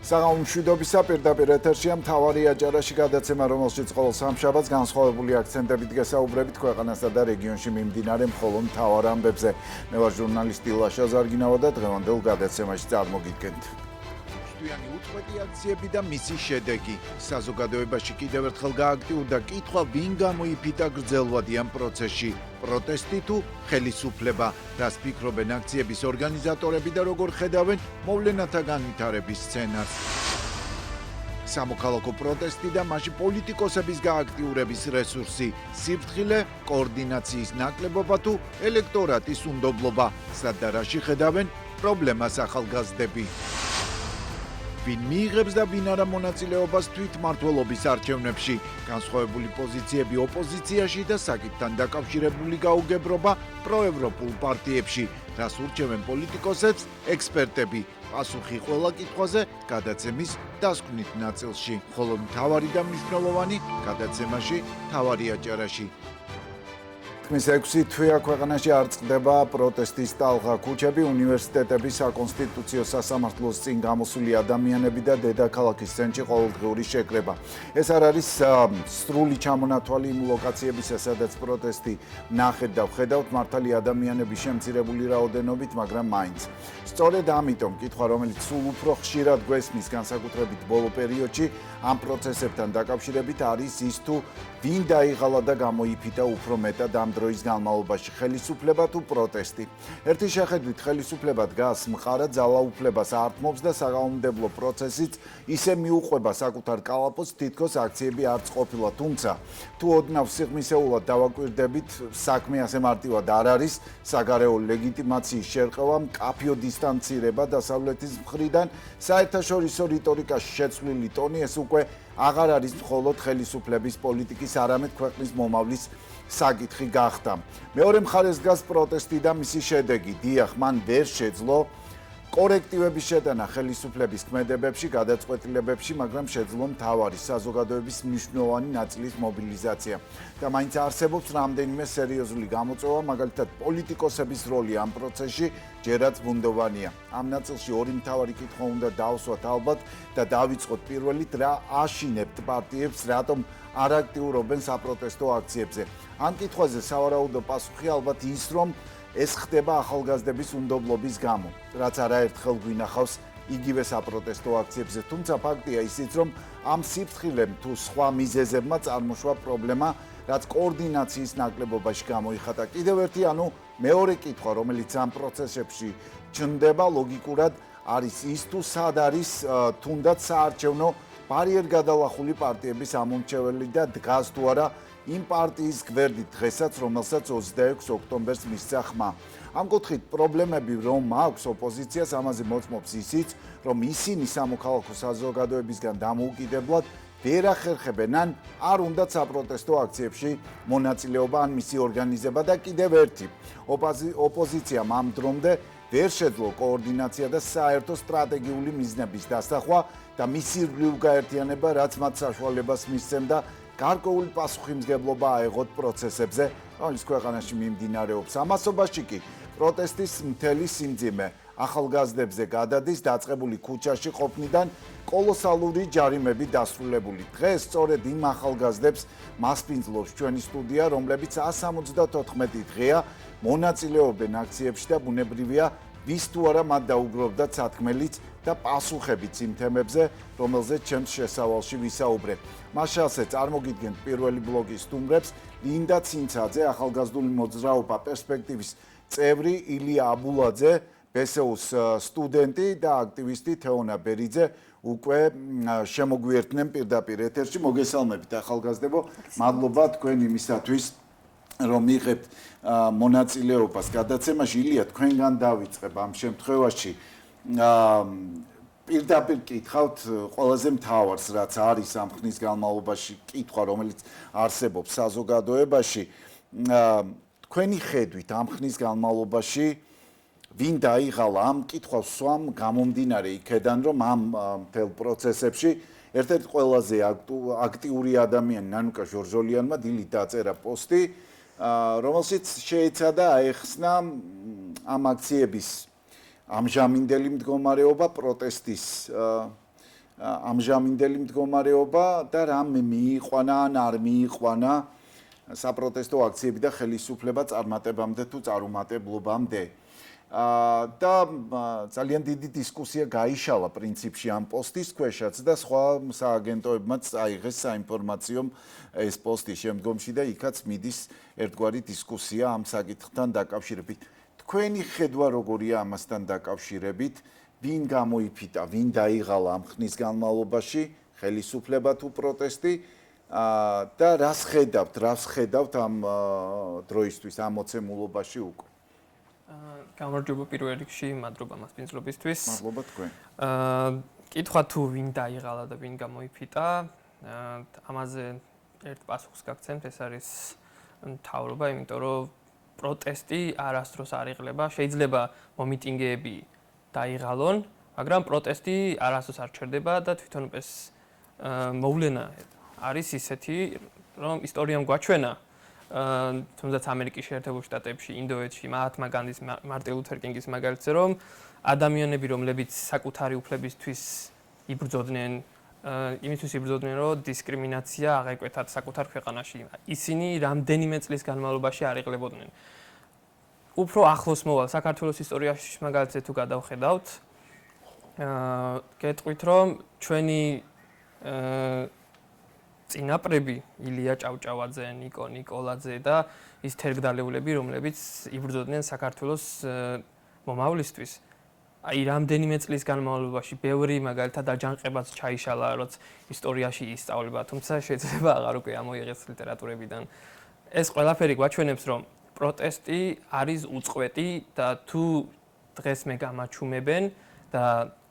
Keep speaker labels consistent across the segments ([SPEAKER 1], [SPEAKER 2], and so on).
[SPEAKER 1] საღამომშვიდობისა პირდაპირ ეთერშია მთავარი აჭარაში გადაცემა, რომელშიც ყოველ სამშაბათს განსხვავებული აქცენტებით გესაუბრებით ქვეყანასა და რეგიონში მიმდინარე მხოლოდ მთავარ ამბებზე. მე ვარ ჟურნალისტი ლაშა ზარგინავა და დღევანდელ გადაცემაში წარმოგიდგენთ. უწყვეტი აქციები და მისი შედეგი. საზოგადოებაში კიდევ ერთხელ გააქტიურდა კითხვა, ვინ გამოიფიტა გრძელვადიან პროცესში. პროტესტი თუ ხელისუფლება, რას ფიქრობენ აქციების ორგანიზატორები და როგორ ხედავენ მოვლენათა განვითარების სცენარს. სამოქალაქო პროტესტი და მასში პოლიტიკოსების გააქტიურების რესურსი, სიფრთხილე, კოორდინაციის ნაკლებობა თუ ელექტორატის უნდობლობა, სადარაში ხედავენ პრობლემას ახალგაზრდები. ვინ მიიღებს და ვინ არა მონაწილეობას თვითმმართველობის არჩევნებში, განსხვავებული პოზიციები ოპოზიციაში და საკითხთან დაკავშირებული გაუგებრობა პროევროპულ პარტიებში, რას ურჩევენ პოლიტიკოსებს, ექსპერტები. პასუხი ყველა კითხვაზე გადაცემის დასკვნით ნაწილში, ხოლო მთავარი და მნიშვნელოვანი გადაცემაში მთავარი აჭარაში. თქმის 6 თვეა ქვეყანაში არ წყდება პროტესტის ტალღა. ქუჩები, უნივერსიტეტები, საკონსტიტუციო სასამართლოს წინ გამოსული ადამიანები და დედაქალაქის ცენტრში ყოველდღიური შეკრება. ეს არ არის სრული ჩამონათვალი იმ ლოკაციებისა, სადაც პროტესტი ნახეთ და ვხედავთ მართალი ადამიანების შემცირებული რაოდენობით, მაგრამ მაინც. სწორედ ამიტომ კითხვა, რომელიც სულ უფრო ხშირად გვესმის, განსაკუთრებით ბოლო პერიოდში, ამ პროცესებთან დაკავშირებით არის ის თუ ვინ დაიღალა და გამოიფიტა უფრო მეტად ამ დროის განმავლობაში, ხელისუფლება თუ პროტესტი. ერთი შეხედვით ხელისუფლება დგას მხარად, ძალაუფლებას ართმობს და საგანმანათლებლო პროცესიც ისე მიუყვება საკუთარ კალაპოტს, თითქოს აქციები არც ყოფილა, თუმცა თუ ოდნავ სიღრმისეულად დავაკვირდებით, საქმე ასე მარტივად არ არის, საგარეო ლეგიტიმაციის შერყევა, მკაფიო დისტანცირება დასავლეთის მხრიდან, საერთაშორისო რიტორიკაში შეცვლილი ტონი, ეს უკვე აღარ არის მხოლოდ ხელისუფლების პოლიტიკის, არამედ ქვეყნის მომავლის საკითხი გახდა. მეორე მხარეს დგას პროტესტი და მისი შედეგი. დიახ, მან ვერ შეძლო კორექტივების შეტანა ხელისუფლების ქმედებებში, გადაწყვეტილებებში, მაგრამ შეძლო მთავარი საზოგადოების მნიშვნელოვანი ნაწილის მობილიზაცია. და მაინც არსებობს რამდენიმე სერიოზული გამოწვევა, მაგალითად პოლიტიკოსების როლი ამ პროცესში ჯერაც ბუნდოვანია. ამ ნაწილში ორი მთავარი კითხვა უნდა დავსვათ ალბათ და დავიწყოთ პირველით, რა აშინებთ პარტიებს, რატომ არ აქტიურობენ საპროტესტო აქციებზე. ამ კითხვაზე სავარაუდო პასუხი ალბათ ის, რომ ეს ხდება ახალგაზრდების უნდობლობის გამო, რაც არაერთხელ გვინახავს იგივე საპროტესტო აქციებზე, თუმცა ფაქტია ისიც, რომ ამ სიფრთხილემ თუ სხვა მიზეზებმა წარმოშვა პრობლემა, რაც კოორდინაციის ნაკლებობაში გამოიხატა. კიდევ ერთი, მეორე კითხვა, რომელიც ამ პროცესებში ჩნდება, ლოგიკურად არის ის, თუ სად არის თუნდაც საარჩევნო ბარიერგადალახული პარტიების ამომრჩეველი და დგას თუ არა იმ პარტიის გვერდით დღესაც, რომელსაც 26 ოქტომბერს მისცა ხმა. ამ კუთხით პრობლემები რომ აქვს ოპოზიციას, ამაზე მოწმობს ისიც, რომ ისინი სამოქალაქო საზოგადოებისგან დამოუკიდებლად ვერ ახერხებენ ან არ უნდათ საპროტესტო აქციებში მონაწილეობა ან მისი ორგანიზება და კიდევ ერთი, ოპოზიციამ ამ დრომდე ვერ შეძლო კოორდინაცია და საერთო სტრატეგიული მიზნების დასახვა და მისი ირგვლივ გაერთიანება, რაც მათ საშუალებას მისცემდა გარკვეული პასუხისმგებლობა აეღოთ პროცესებზე, რომელიც ქვეყანაში მიმდინარეობს. ამასობაში კი პროტესტის მთელი სიმძიმე ახალგაზრდებზე გადადის, დაწყებული ქუჩაში ყოფნიდან კოლოსალური ჯარიმები დასრულებული. დღეს სწორედ იმ ახალგაზრდებს მასპინძლობს ჩვენი სტუდია, რომლებიც 174 დღეა მონაწილეობენ აქციებში და ბუნებრივია, ვის თუ არა მათ დაუგროვდათ სათქმელიც და პასუხებიც იმ თემებზე, რომელზეც ჩემს შესავალში ვისაუბრებ. მასშტაბზე წარმოგიდგენთ პირველი ბლოგის სტუმრებს, ლინდა ცინცაძე, ახალგაზრდული მოძრაობა პერსპექტივის წევრი, ილია აბულაძე, ბესეუს სტუდენტი და აქტივისტი თეონა ბერიძე უკვე შემოგვიერთდნენ პირდაპირ ეთერში. მოგესალმებით ახალგაზრდებო, მადლობა თქვენ იმისათვის, რომ მიიღებთ მონაწილეობას გადაცემაში. ილია, თქვენგან დავიწყებ ამ შემთხვევაში. პირდაპირ კითხავთ ყველაზე მთავარს, რაც არის ამ ხნის განმავლობაში კითხვა, რომელიც არსებობს საზოგადოებაში. თქვენი ხედვით ამ ხნის განმავლობაში ვინ დაიღალა ამ კითხვას სვამ გამომდინარე იქედან, რომ ამ მთელ პროცესებში ერთ-ერთი ყველაზე აქტიური ადამიანი ნანუკა ჟორჟოლიანმა დილით დაწერა პოსტი, რომელშიც შეეცადა აეხსნა ამ აქციების ამჟამინდელი მდგომარეობა, პროტესტის ამჟამინდელი მდგომარეობა და რა მიიყვანა ან არ მიიყვანა საპროტესტო აქციები და ხელისუფლება წარმატებამდე თუ წარუმატებლობამდე. და ძალიან დიდი დისკუსია გაიშალა პრინციპში ამ პოსტის ქვეშაც და სხვა სააგენტოებმაც აიღეს საინფორმაციო ეს პოსტი შემდგომში და იქაც მიდის ერთგვარი დისკუსია ამ საკითხთან დაკავშირებით. თქვენი ხედვა როგორია ამასთან დაკავშირებით? ვინ გამოიფიტა, ვინ დაიღალა ამ ხნის განმავლობაში, ხელისუფლება თუ პროტესტი? და რას ხედავთ ამ დროისთვის, ამ მოცემულობაში უკვე?
[SPEAKER 2] გამარჯობა პირველ რიგში, მადლობა მასპინძლობისთვის.
[SPEAKER 1] მადლობა თქვენ.
[SPEAKER 2] კითხვა თუ ვინ დაიღალა და ვინ გამოიფიტა, ამაზე ერთ პასუხს გაგცემთ, ეს არის მთავრობა, იმიტომ რომ პროტესტი არასდროს არ იღლება, შეიძლება მომიტინგეები დაიღალონ, მაგრამ პროტესტი არასდროს არ ჩერდება და თვითონ ეს მოვლენა არის ისეთი, რომ ისტორიამ გვაჩვენა, თუმცა ამერიკის შეერთებულ შტატებში, ინდოეთში, მაჰათმა განდის, მარტინ ლუთერ კინგის მაგალითზე, რომ ადამიანები, რომლებიც საკუთარი უფლებისთვის იბრძოდნენ, იმისთვის იბრძოდნენ, რომ დისკრიმინაცია აღეკვეთათ საკუთარ ქვეყანაში. ისინი რამდენიმე წლის განმავლობაში არ იღლებოდნენ. უფრო ახლოს მოვალ საქართველოს ისტორიაში მაგალითზე თუ გადავხედავთ, გეტყვით, რომ ჩვენი წინაპრები ილია ჭავჭავაძე, ნიკო ნიკოლაძე და ის თერგდალეულები, რომლებიც იბრძოდნენ საქართველოს მომავლისთვის. აი რამდენიმე წლის განმავლობაში ბევრი მაგალითად აჯანყებაც ჩაიშალა, რაც ისტორიაში ისწავლება, თუმცა შეიძლება აღარ უკვე ამოიღეს ლიტერატურებიდან. ეს ყველაფერი გვაჩვენებს, რომ პროტესტი არის უწყვეტი და თუ დღეს მე გამაჩუმებენ და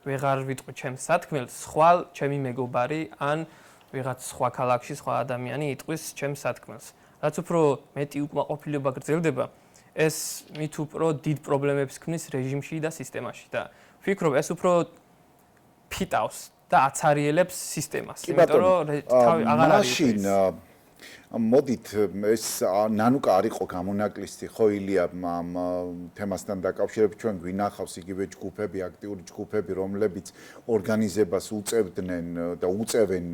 [SPEAKER 2] ვეღარ ვიტყვი ჩემს სათქმელს, ხვალ ჩემი მეგობარი ან ვიღაც სხვა ქალაქში სხვა ადამიანი იტყვის ჩემს სათქმელს. რაც უფრო მეტი უკმაყოფილება გრძელდება, ეს მით უფრო დიდ პრობლემებს ქმნის რეჟიმში და სისტემაში და ვფიქრობ, ეს უფრო ფიტავს და აცარიელებს სისტემას, იმიტომ რომ თავი აღარ არის.
[SPEAKER 1] მოდით ეს ნანუკა არ იყო გამონაკლისი ხო ილია ამ თემასთან დაკავშირებით ჩვენ გვინახავს იგივე ჯგუფები, აქტიური ჯგუფები, რომლებიც ორგანიზებას უწევდნენ და უწევენ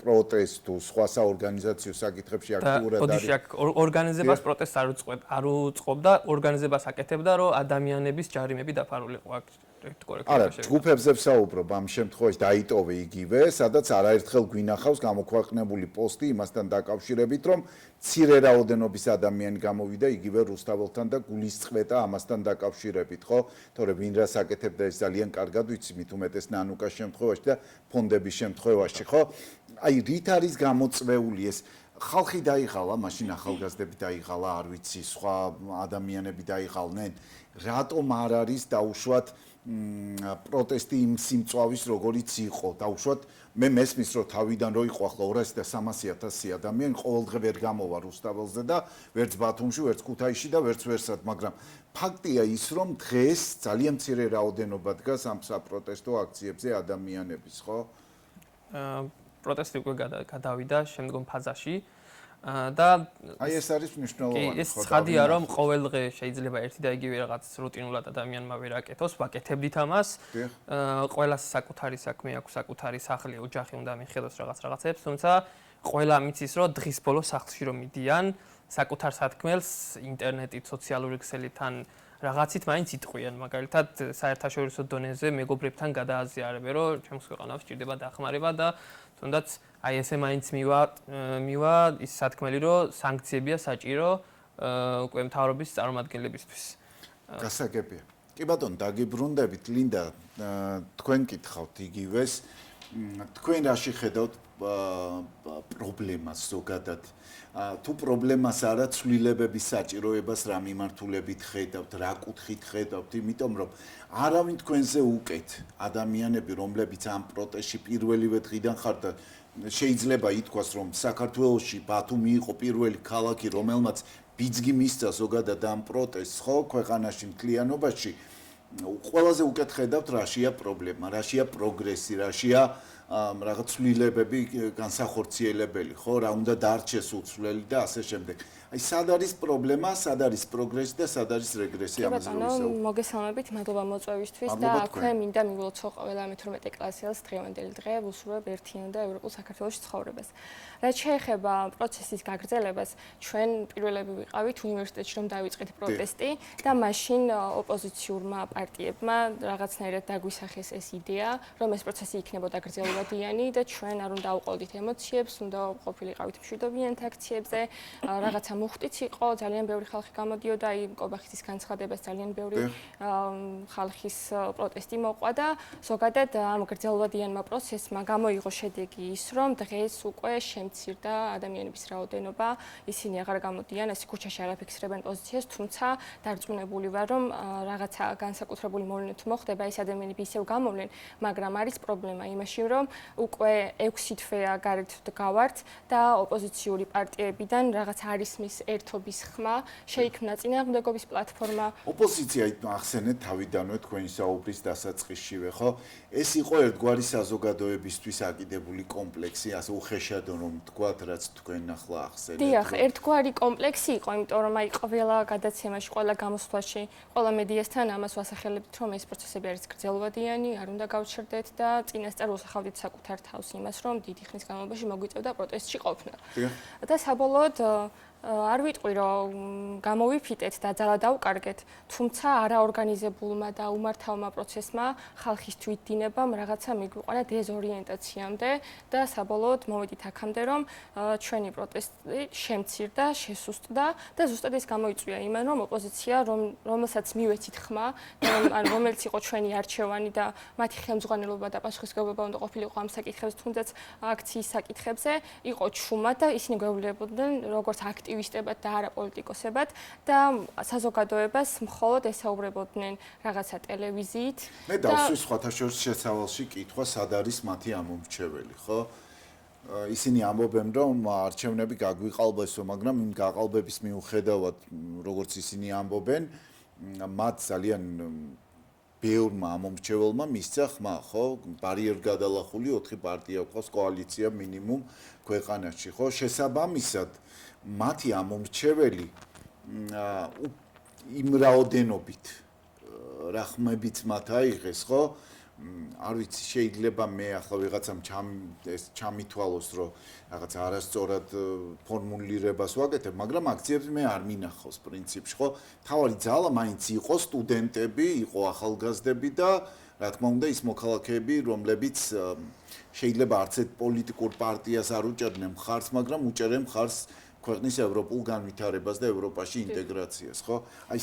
[SPEAKER 1] პროტესტს, სხვა საორგანიზაციო საკითხებში აქტიურად
[SPEAKER 2] არის. და ორგანიზებას პროტესტს არ უწყობდა, ორგანიზებას აკეთებდა, რომ ადამიანების ჯარიმები დაფარულიყო აქ.
[SPEAKER 1] არა, ჯგუფებზე ვსაუბრობ ამ შემთხვევაში დაიტოვე იგივე, სადაც არაერთხელ გვინახავს გამოქვეყნებული პოსტი იმასთან დაკავშირებით, რომ მცირე რაოდენობის ადამიანი გამოვიდა იგივე რუსთაველთან და გულისწყდა ამასთან დაკავშირებით, ხო? თორე ვინ რას აკეთებდა ეს ძალიან კარგად ვიცი, მით უმეტეს ნანუკას შემთხვევაში და ფონდების შემთხვევაში, ხო? აი, რით არის გამოწვეული ეს? ხალხი დაიღალა, მაშინ ახალგაზრდები დაიღალა, არ ვიცი, სხვა ადამიანები დაიღალნენ. რატომ არ არის დაუშვათ პროტესტი იმ სიმწვავის როგორიც იყო დაუშვათ მე მესმის რომ თავიდან რო იყო ახლა 200 და 300,000 ადამიანი ყოველდღე ვერ გამოვა რუსთაველზე და ვერც ბათუმში ვერც ქუთაისში და ვერც ვერსად მაგრამ ფაქტია ის რომ დღეს ძალიან მცირე რაოდენობა დგას ამ საპროტესტო აქციებზე ადამიანების ხო
[SPEAKER 2] პროტესტი უკვე გადავიდა შემდგომ ფაზაში და
[SPEAKER 1] აი ეს არის მნიშვნელოვანი
[SPEAKER 2] ხო და ცხადია რომ ყოველდღე შეიძლება ერთი და იგივე რაღაც რუტინულად ადამიანმა ვერ აკეთოს, ვაკეთებდით ამას. ყველას საკუთარი საქმე აქვს, საკუთარი სახლი, ოჯახი უნდა მიხედოს რაღაცებს, თუმცა ყველა მიცის რომ დღის ბოლოს სახლში რომ მიდიან, საკუთარ სათქმელს ინტერნეტით, სოციალური ქსელითან რაღაცით მაინც იტყვიან, მაგალითად საერთაშორისო დონეზე მეგობრებთან გადააზიარებენ, რომ ჩემს ქვეყანას სჭირდება დახმარება და თუნდაც აი ესე მაინც მივა ის სათქმელი, რომ სანქციებია საჭირო უკვე მთავრობის წარმომადგენლებისთვის.
[SPEAKER 1] გასაგებია. კი ბატონო, დაგიბრუნდებით, ლინდა, თქვენ კითხავთ იგივეს. თქვენ რაში ხედავთ პრობლემას ზოგადად? თუ პრობლემას არა ცვლილებების საჭიროებას რა მიმართულებით ხედავთ, რა კუთხით ხედავთ, იმიტომ რომ არავინ თქვენზე უკეთ ადამიანები, რომლებიც ამ პროტესტში პირველივე დღიდან ხართ და შეიძლება ითქვას, რომ საქართველოში ბათუმი იყო პირველი ქალაქი, რომელმაც ბიძგი მისცა ზოგადად ამ პროტესტს, ხო, ქვეყანაში მთლიანობაში. ყველაზე უკეთ ხედავთ, რაშია პრობლემა, რაშია პროგრესი, რაშია რაღაც ცვლილებები განსახორციელებელი, ხო, რა უნდა დარჩეს უცვლელი და ასე შემდეგ. აი, სად არის პრობლემა, სად არის პროგრესი და სად არის რეგრესი ამაზე რო ვისაუბროთ.
[SPEAKER 3] მოგესალმებით, მადლობა მოწვევისთვის და აქვე მინდა მივლოცო ყველა მე-12 კლასელს დღევანდელი დღე ვუსურვებ ერთიან და ევროპულ საქართველოში ცხოვრებას. რაც შეეხება პროცესის გაგრძელებას, ჩვენ პირველები ვიყავით უნივერსიტეტში რომ დავიწყეთ პროტესტი და მაშინ ოპოზიციურმა პარტიებმა რაღაცნაირად დაგვისახეს ეს იდეა, რომ ეს პროცესი იქნებოდა გრძელვადიანი და ჩვენ არ უნდა ავყოლდით ემოციებს, უნდა ყოფილიყავით მშვიდობიან აქციებზე, რაღაცა მუხტიც იყო, ძალიან ბევრი ხალხი გამოდიოდა, აი კობახეთის განცხადებას ძალიან ბევრი ხალხის პროტესტი მოყვა და ზოგადად ამ გრძელვადიანმა პროცესმა გამოიღო შედეგი ის, რომ დღეს უკვე შემცირდა ადამიანების რაოდენობა, ისინი აღარ გამოდიან, ასე ქუჩაში არ აფიქსირებენ პოზიციას, თუმცა დარწმუნებული ვარ, რომ რაღაცა განსაკუთრებული მოვლენით მოხდება, ეს ადამიანები ისევ გამოვლენ, მაგრამ არის პრობლემა იმაში, რომ უკვე 6 თვეა გარეთ გავართ და ოპოზიციური პარტიებიდან რაღაც არის მის ერთობის ხმა, შეიქმნა წინააღმდეგობის პლატფორმა.
[SPEAKER 1] ოპოზიცია ახსენეთ თავიდანვე თქვენი საუბრის დასაწყისშივე, ხო? ეს იყო ერთგვარი საზოგადოებისთვის აკიდებული კომპლექსი, ასე უხეშად რომ თქვათ, რაც თქვენ ახლა ახსენეთ.
[SPEAKER 3] დიახ, ერთგვარი კომპლექსი იყო, იმიტომ რომ აი ყველა გადაცემაში, ყველა გამოსვლაში, ყველა მედიასთან ამას ვასახელებთ, რომ ეს პროცესები არის გრძელვადიანი, არ უნდა გავჩერდეთ და წინასწარ ვუსახავდით საკუთარ თავს იმას, რომ დიდი ხნის განმავლობაში მოგვიწევდა პროტესტში ყოფნა. და საბოლოოდ არ ვიტყვი, რომ გამოვიფიტეთ და ძალა დავკარგეთ, თუმცა არაორგანიზებულმა და უმართავმა პროცესმა ხალხის თვითდინებამ რაღაცა მიგვიყვანა დეზორიენტაციამდე და საბოლოოდ მოვედით აქამდე, რომ ჩვენი პროტესტი შემცირდა, შესუსტდა და ზუსტად ეს გამოიწვია იმან, რომ ოპოზიცია, რომელსაც მივეცით ხმა, რომელიც იყო ჩვენი არჩევანი და მათი ხელმძღვანელობა და პასუხისმგებლობა უნდა ყოფილიყო ამ საკითხებზე, თუნდაც აქციის საკითხებზე, იყო ჩუმად და ისინი გვევლიებოდნენ როგორც აქტივისტებად და არა პოლიტიკოსებად და საზოგადოებას მხოლოდ ესაუბრებოდნენ რაღაცა ტელევიზიით.
[SPEAKER 1] მე დავსვი სხვათა შორის შესავალში კითხვა, სად არის მათი ამომრჩეველი, ხო? ისინი ამბობენ, რომ არჩევნები გაგვიყალბესო, მაგრამ იმ გაყალბების მიუხედავად, როგორც ისინი ამბობენ, მათ ძალიან ბევრმა ამომრჩეველმა მისცა ხმა, ხო? ბარიერგადალახული 4 პარტია ყავს კოალიცია მინიმუმ ქვეყანაში, ხო? შესაბამისად მათი ამომრჩეველი იმ რაოდენობით რა ხმებიც მათ აიღეს, ხო? არ ვიცი, შეიძლება მე ახლა ვიღაცამ ჩამითვალოს, რომ რაღაც არასწორად ფორმულირებას ვაკეთებ, მაგრამ აქციებს მე არ მინახავს პრინციპში, ხო? თავარი ძალა მაინც იყო სტუდენტები, იყო ახალგაზრდები და რა თქმა უნდა ის მოქალაქეები, რომლებიც შეიძლება არც ერთ პოლიტიკურ პარტიას არ უჭერდნენ მხარს, მაგრამ უჭერენ მხარს ქვეყნის ევროპულ განვითარებას და ევროპაში ინტეგრაციას, ხო? აი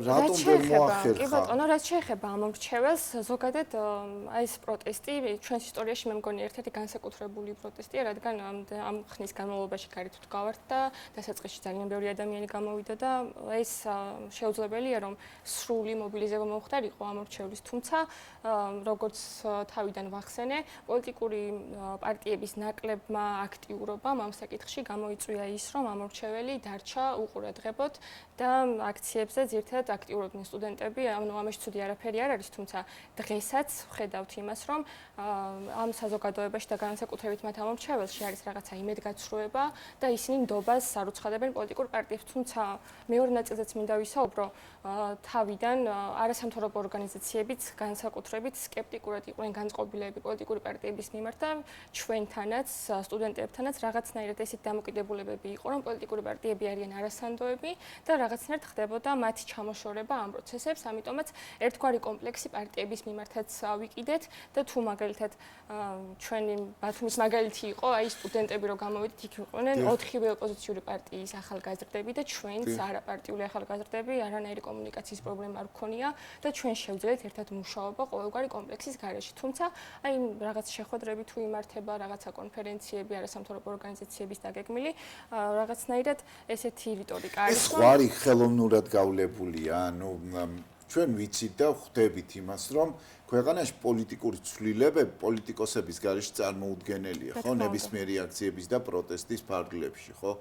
[SPEAKER 1] რატომ ვერ მოახერხა?
[SPEAKER 3] კი ბატონო, რაც შეეხება ამომრჩეველს, ზოგადად აი ეს პროტესტი ჩვენს ისტორიაში მე მგონი ერთ-ერთი განსაკუთრებული პროტესტია, რადგან ამ ხნის განმავლობაში გარეთ ვდგავართ და დასაწყისში ძალიან ბევრი ადამიანი გამოვიდა და ეს შეუძლებელია, რომ სრული მობილიზება მოხდარიყო ამომრჩევლის, თუმცა როგორც თავიდან ვახსენე, პოლიტიკური პარტიების ნაკლებმა აქტიურობამ ამ საკითხში გამოიწვია ის, რომ ამორჩეველი დარჩა უყურადღებოდ და აქციებზე ძირითადად აქტიურობდნენ სტუდენტები, ანუ ამაში ცუდი არაფერი არ არის, თუმცა დღესაც ვხედავთ იმას, რომ ამ საზოგადოებაში და განსაკუთრებით მათ ამორჩეველში არის რაღაცა იმედგაცრუება და ისინი ნდობას არ უცხადებენ პოლიტიკურ პარტიებს, თუმცა მეორე ნაწილზეც მინდა ვისაუბრო, თავიდან არასამთავრობო ორგანიზაციებიც განსაკუთრებით სკეპტიკურად იყვნენ განწყობილები პოლიტიკური პარტიების მიმართ და ჩვენთანაც, სტუდენტებთანაც რაღაცნაირად ესეთ დამოკიდებულებები იყო, რომ პოლიტიკური პარტიები არიან არასანდოები და რაღაცნაირად ხდებოდა მათი ჩამოშორება ამ პროცესებს, ამიტომაც ერთგვარი კომპლექსი პარტიების მიმართაც ვიყიდეთ და თუ მაგალითად ჩვენი ბათუმის მაგალითი იყო, აი სტუდენტები რო გამოვიდით, იქ იყვნენ 4-ვე ოპოზიციური პარტიის ახალგაზრდები და ჩვენც არაპარტიული ახალგაზრდები, არანაირი კომუნიკაციის პრობლემა არ გქონია და ჩვენ შევძლებთ ერთად მუშაობა ყოველგვარი კომპლექსის გარეშე. თუმცა აი რაღაც შეხვედრები თუ იმართება, რაღაცა კონფერენციები, არასამთავრობო ორგანიზაციების დაგეგმილი, რაღაცნაირად ესეთი რიტორიკა არის.
[SPEAKER 1] ეს ხვარი ხელოვნურად გავლებულია, ანუ ჩვენ ვიცით და ხვდებით იმას, რომ ქვეყანაში პოლიტიკური ცვლილებები პოლიტიკოსების გარეშე წარმოუდგენელია, ხო, ნებისმიერი აქციების და პროტესტის ფარგლებში, ხო?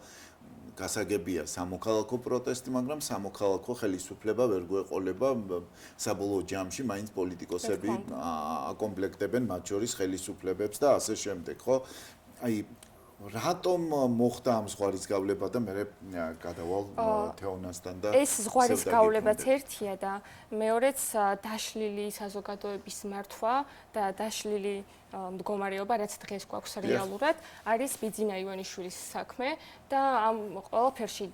[SPEAKER 1] გასაგებია სამოქალაქო პროტესტი, მაგრამ სამოქალაქო ხელისუფლება ვერ გვეყოლება საბოლოო ჯამში მაინც პოლიტიკოსები აკომპლექტებენ მათ შორის ხელისუფლებებს და ასე შემდეგ, ხო? აი რატომ მოხდა ამ ზღვარის გავლება და მე გადავალ თეონასთან და
[SPEAKER 3] ეს ზღვარის გავლებაც ერთია და მეორეც დაშლილი საზოგადოების მართვა და დაშლილი მდგომარეობა, რაც დღეს გვაქვს რეალურად, არის ბიძინა ივანიშვილის საქმე და ამ ყველაფერში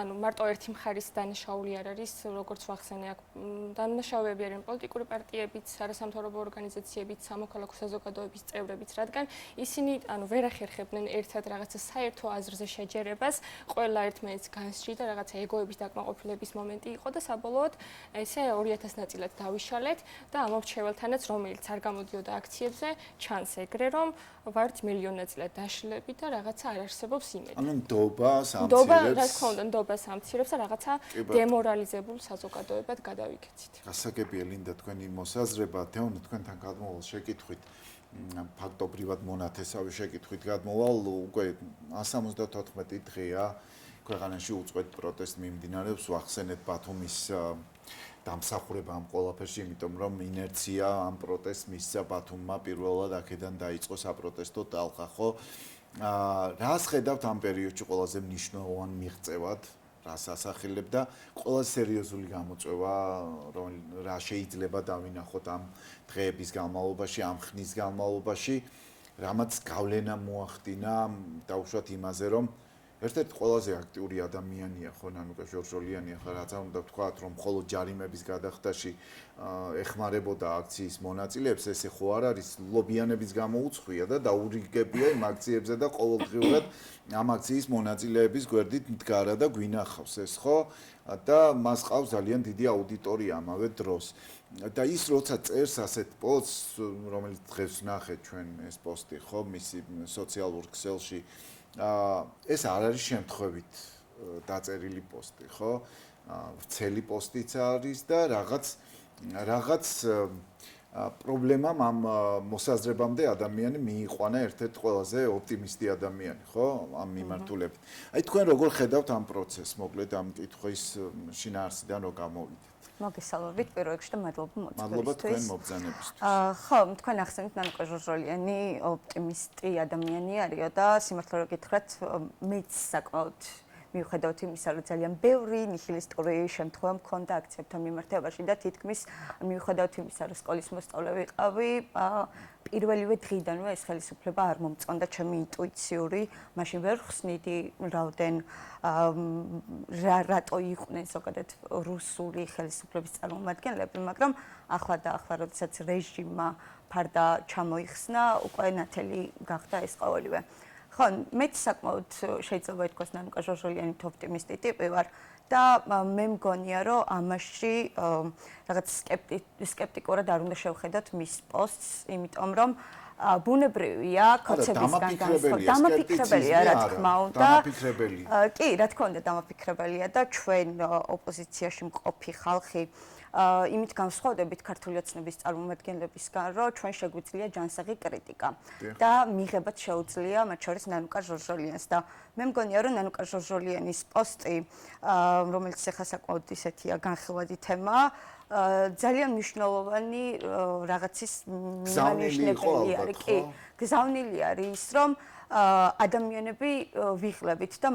[SPEAKER 3] ანუ მარტო ერთი მხარის დანაშაული არ არის, როგორც ვახსენე აქ დანაშაულები არიან პოლიტიკური პარტიებიც, არასამთავრობო ორგანიზაციებიც, სამოქალაქო საზოგადოების წევრებიც, რადგან ისინი ანუ ვერ ახერხებდნენ ერთად რაღაცა საერთო აზრზე შეჯერებას, ყველა ერთმანეთს განსჯი და რაღაცა ეგოების დაკმაყოფილების მომენტი იყო და საბოლოოდ ესე 2000 ნაწილად დავიშალეთ და ამ მრჩეველთანაც რომელიც არ გამოდიოდა აქციებზე ჩანს ეგრე რომ ვართ მილიონ ნაწილად დაშლები და რაღაცა არ არსებობს იმედი.
[SPEAKER 1] ანუ ნდობა სამცირებს.
[SPEAKER 3] ნდობა, რა თქმა უნდა, ნდობა სამცირებს და რაღაცა დემორალიზებულ საზოგადოებად გადავიქცით.
[SPEAKER 1] გასაგებია ლინდა თქვენი მოსაზრება, თეონი თქვენთან გადმოვალ შეკითხვით ფაქტობრივად მონათესავე შეკითხვით გადმოვალ უკვე 174 დღეა ქვეყანაში უწყვეტ პროტესტ მიმდინარეობს ვახსენეთ ბათუმის დამსახურება ამ ყველაფერში, იმიტომ რომ ინერცია ამ პროტესტს მისცა ბათუმმა პირველად აქედან დაიწყო საპროტესტო ტალღა, ხო? რას ხედავთ ამ პერიოდში ყველაზე მნიშვნელოვან მიღწევად, რას ასახელებდა ყველა სერიოზული გამოწვევა, რა შეიძლება დავინახოთ ამ დღეების განმავლობაში, ამ ხნის განმავლობაში, რამაც გავლენა მოახდინა დაუშვათ იმაზე, რომ ერთ-ერთი ყველაზე აქტიური ადამიანია ხო ნანუკა ჟორჟოლიანი ახლა რაც არ უნდა ვთქვათ რომ მხოლოდ ჯარიმების გადახდაში ეხმარებოდა აქციის მონაწილეებს ესე ხო არ არის ლობიანების გამოუცხვია და დაურიგებია იმ აქციებზე და ყოველდღიურად ამ აქციის მონაწილეების გვერდით მდგარა და გვინახავს ეს ხო და მას ყავს ძალიან დიდი აუდიტორია ამავე დროს და ის როცა წერს ასეთ პოსტს რომელიც დღეს ნახეთ ჩვენ ეს პოსტი ხო მისი სოციალურ ქსელში ეს არ არის შემთხვევით დაწერილი პოსტი, ხო? ვრცელი პოსტიც არის და რაღაც პრობლემამ ამ მოსაზრებამდე ადამიანი მიიყვანა ერთ-ერთ ყველაზე ოპტიმისტი ადამიანი, ხო? ამ მიმართულებით. აი თქვენ როგორ ხედავთ ამ პროცესს, მოკლედ ამ კითხვის შინაარსიდან რო გამოვიდეთ?
[SPEAKER 4] მოგესალმებით პირველ რიგში და მადლობა მოწვევისთვის.
[SPEAKER 1] მადლობა თქვენ მობრძანებისთვის.
[SPEAKER 4] ხო, თქვენ ახსენეთ ნანუკა ჟორჟოლიანი ოპტიმისტი ადამიანი არისო და სიმართლე რომ გითხრათ, მეც საკმაოდ მიუხედავად იმისა, რომ ძალიან ბევრი ნიჰილისტური შემთხვევა მქონდა აქციებთან მიმართებაში და თითქმის მიუხედავად იმისა, რომ სკოლის მოსწავლე ვიყავი, პირველივე დღიდანვე ეს ხელისუფლება არ მომწონდა ჩემი ინტუიციური, მაშინ ვერ ხსნიდი რაოდენ რატო იყვნენ ზოგადად რუსული ხელისუფლების წარმომადგენლები, მაგრამ ახლა და ახლა როდესაც რეჟიმმა ფარდა ჩამოიხსნა, უკვე ნათელი გახდა ეს ყოველივე. ხო, მეც საკმაოდ შეიძლება ითქვას ნანუკა ჟორჟოლიანი ოპტიმისტი ტიპი ვარ და მე მგონია რომ ამაში რაღაც სკეპტიკურად არ უნდა შევხედოთ მის პოსტს, იმიტომ რომ ბუნებრივია კოცებისგან განსხვავებული. დამაფიქრებელია, რა თქმა უნდა. კი, რა თქმა უნდა, დამაფიქრებელია და ჩვენ ოპოზიციაში მყოფი ხალხი იმით განსხვავდებით ქართული ოცნების წარმომადგენლებისგან, რომ ჩვენ შეგვიძლია ჯანსაღი კრიტიკა და მიღებაც შეუძლია მათ შორის ნანუკა ჟორჟოლიანს და მე მგონია რომ ნანუკა ჟორჟოლიანის პოსტი, რომელიც ახლა საკმაოდ ისეთია განხილვადი თემა, ძალიან მნიშვნელოვანი რაღაცის მიანიშნებელი არის. კი, გზავნილი არის ის, რომ ადამიანები ვიღლებით და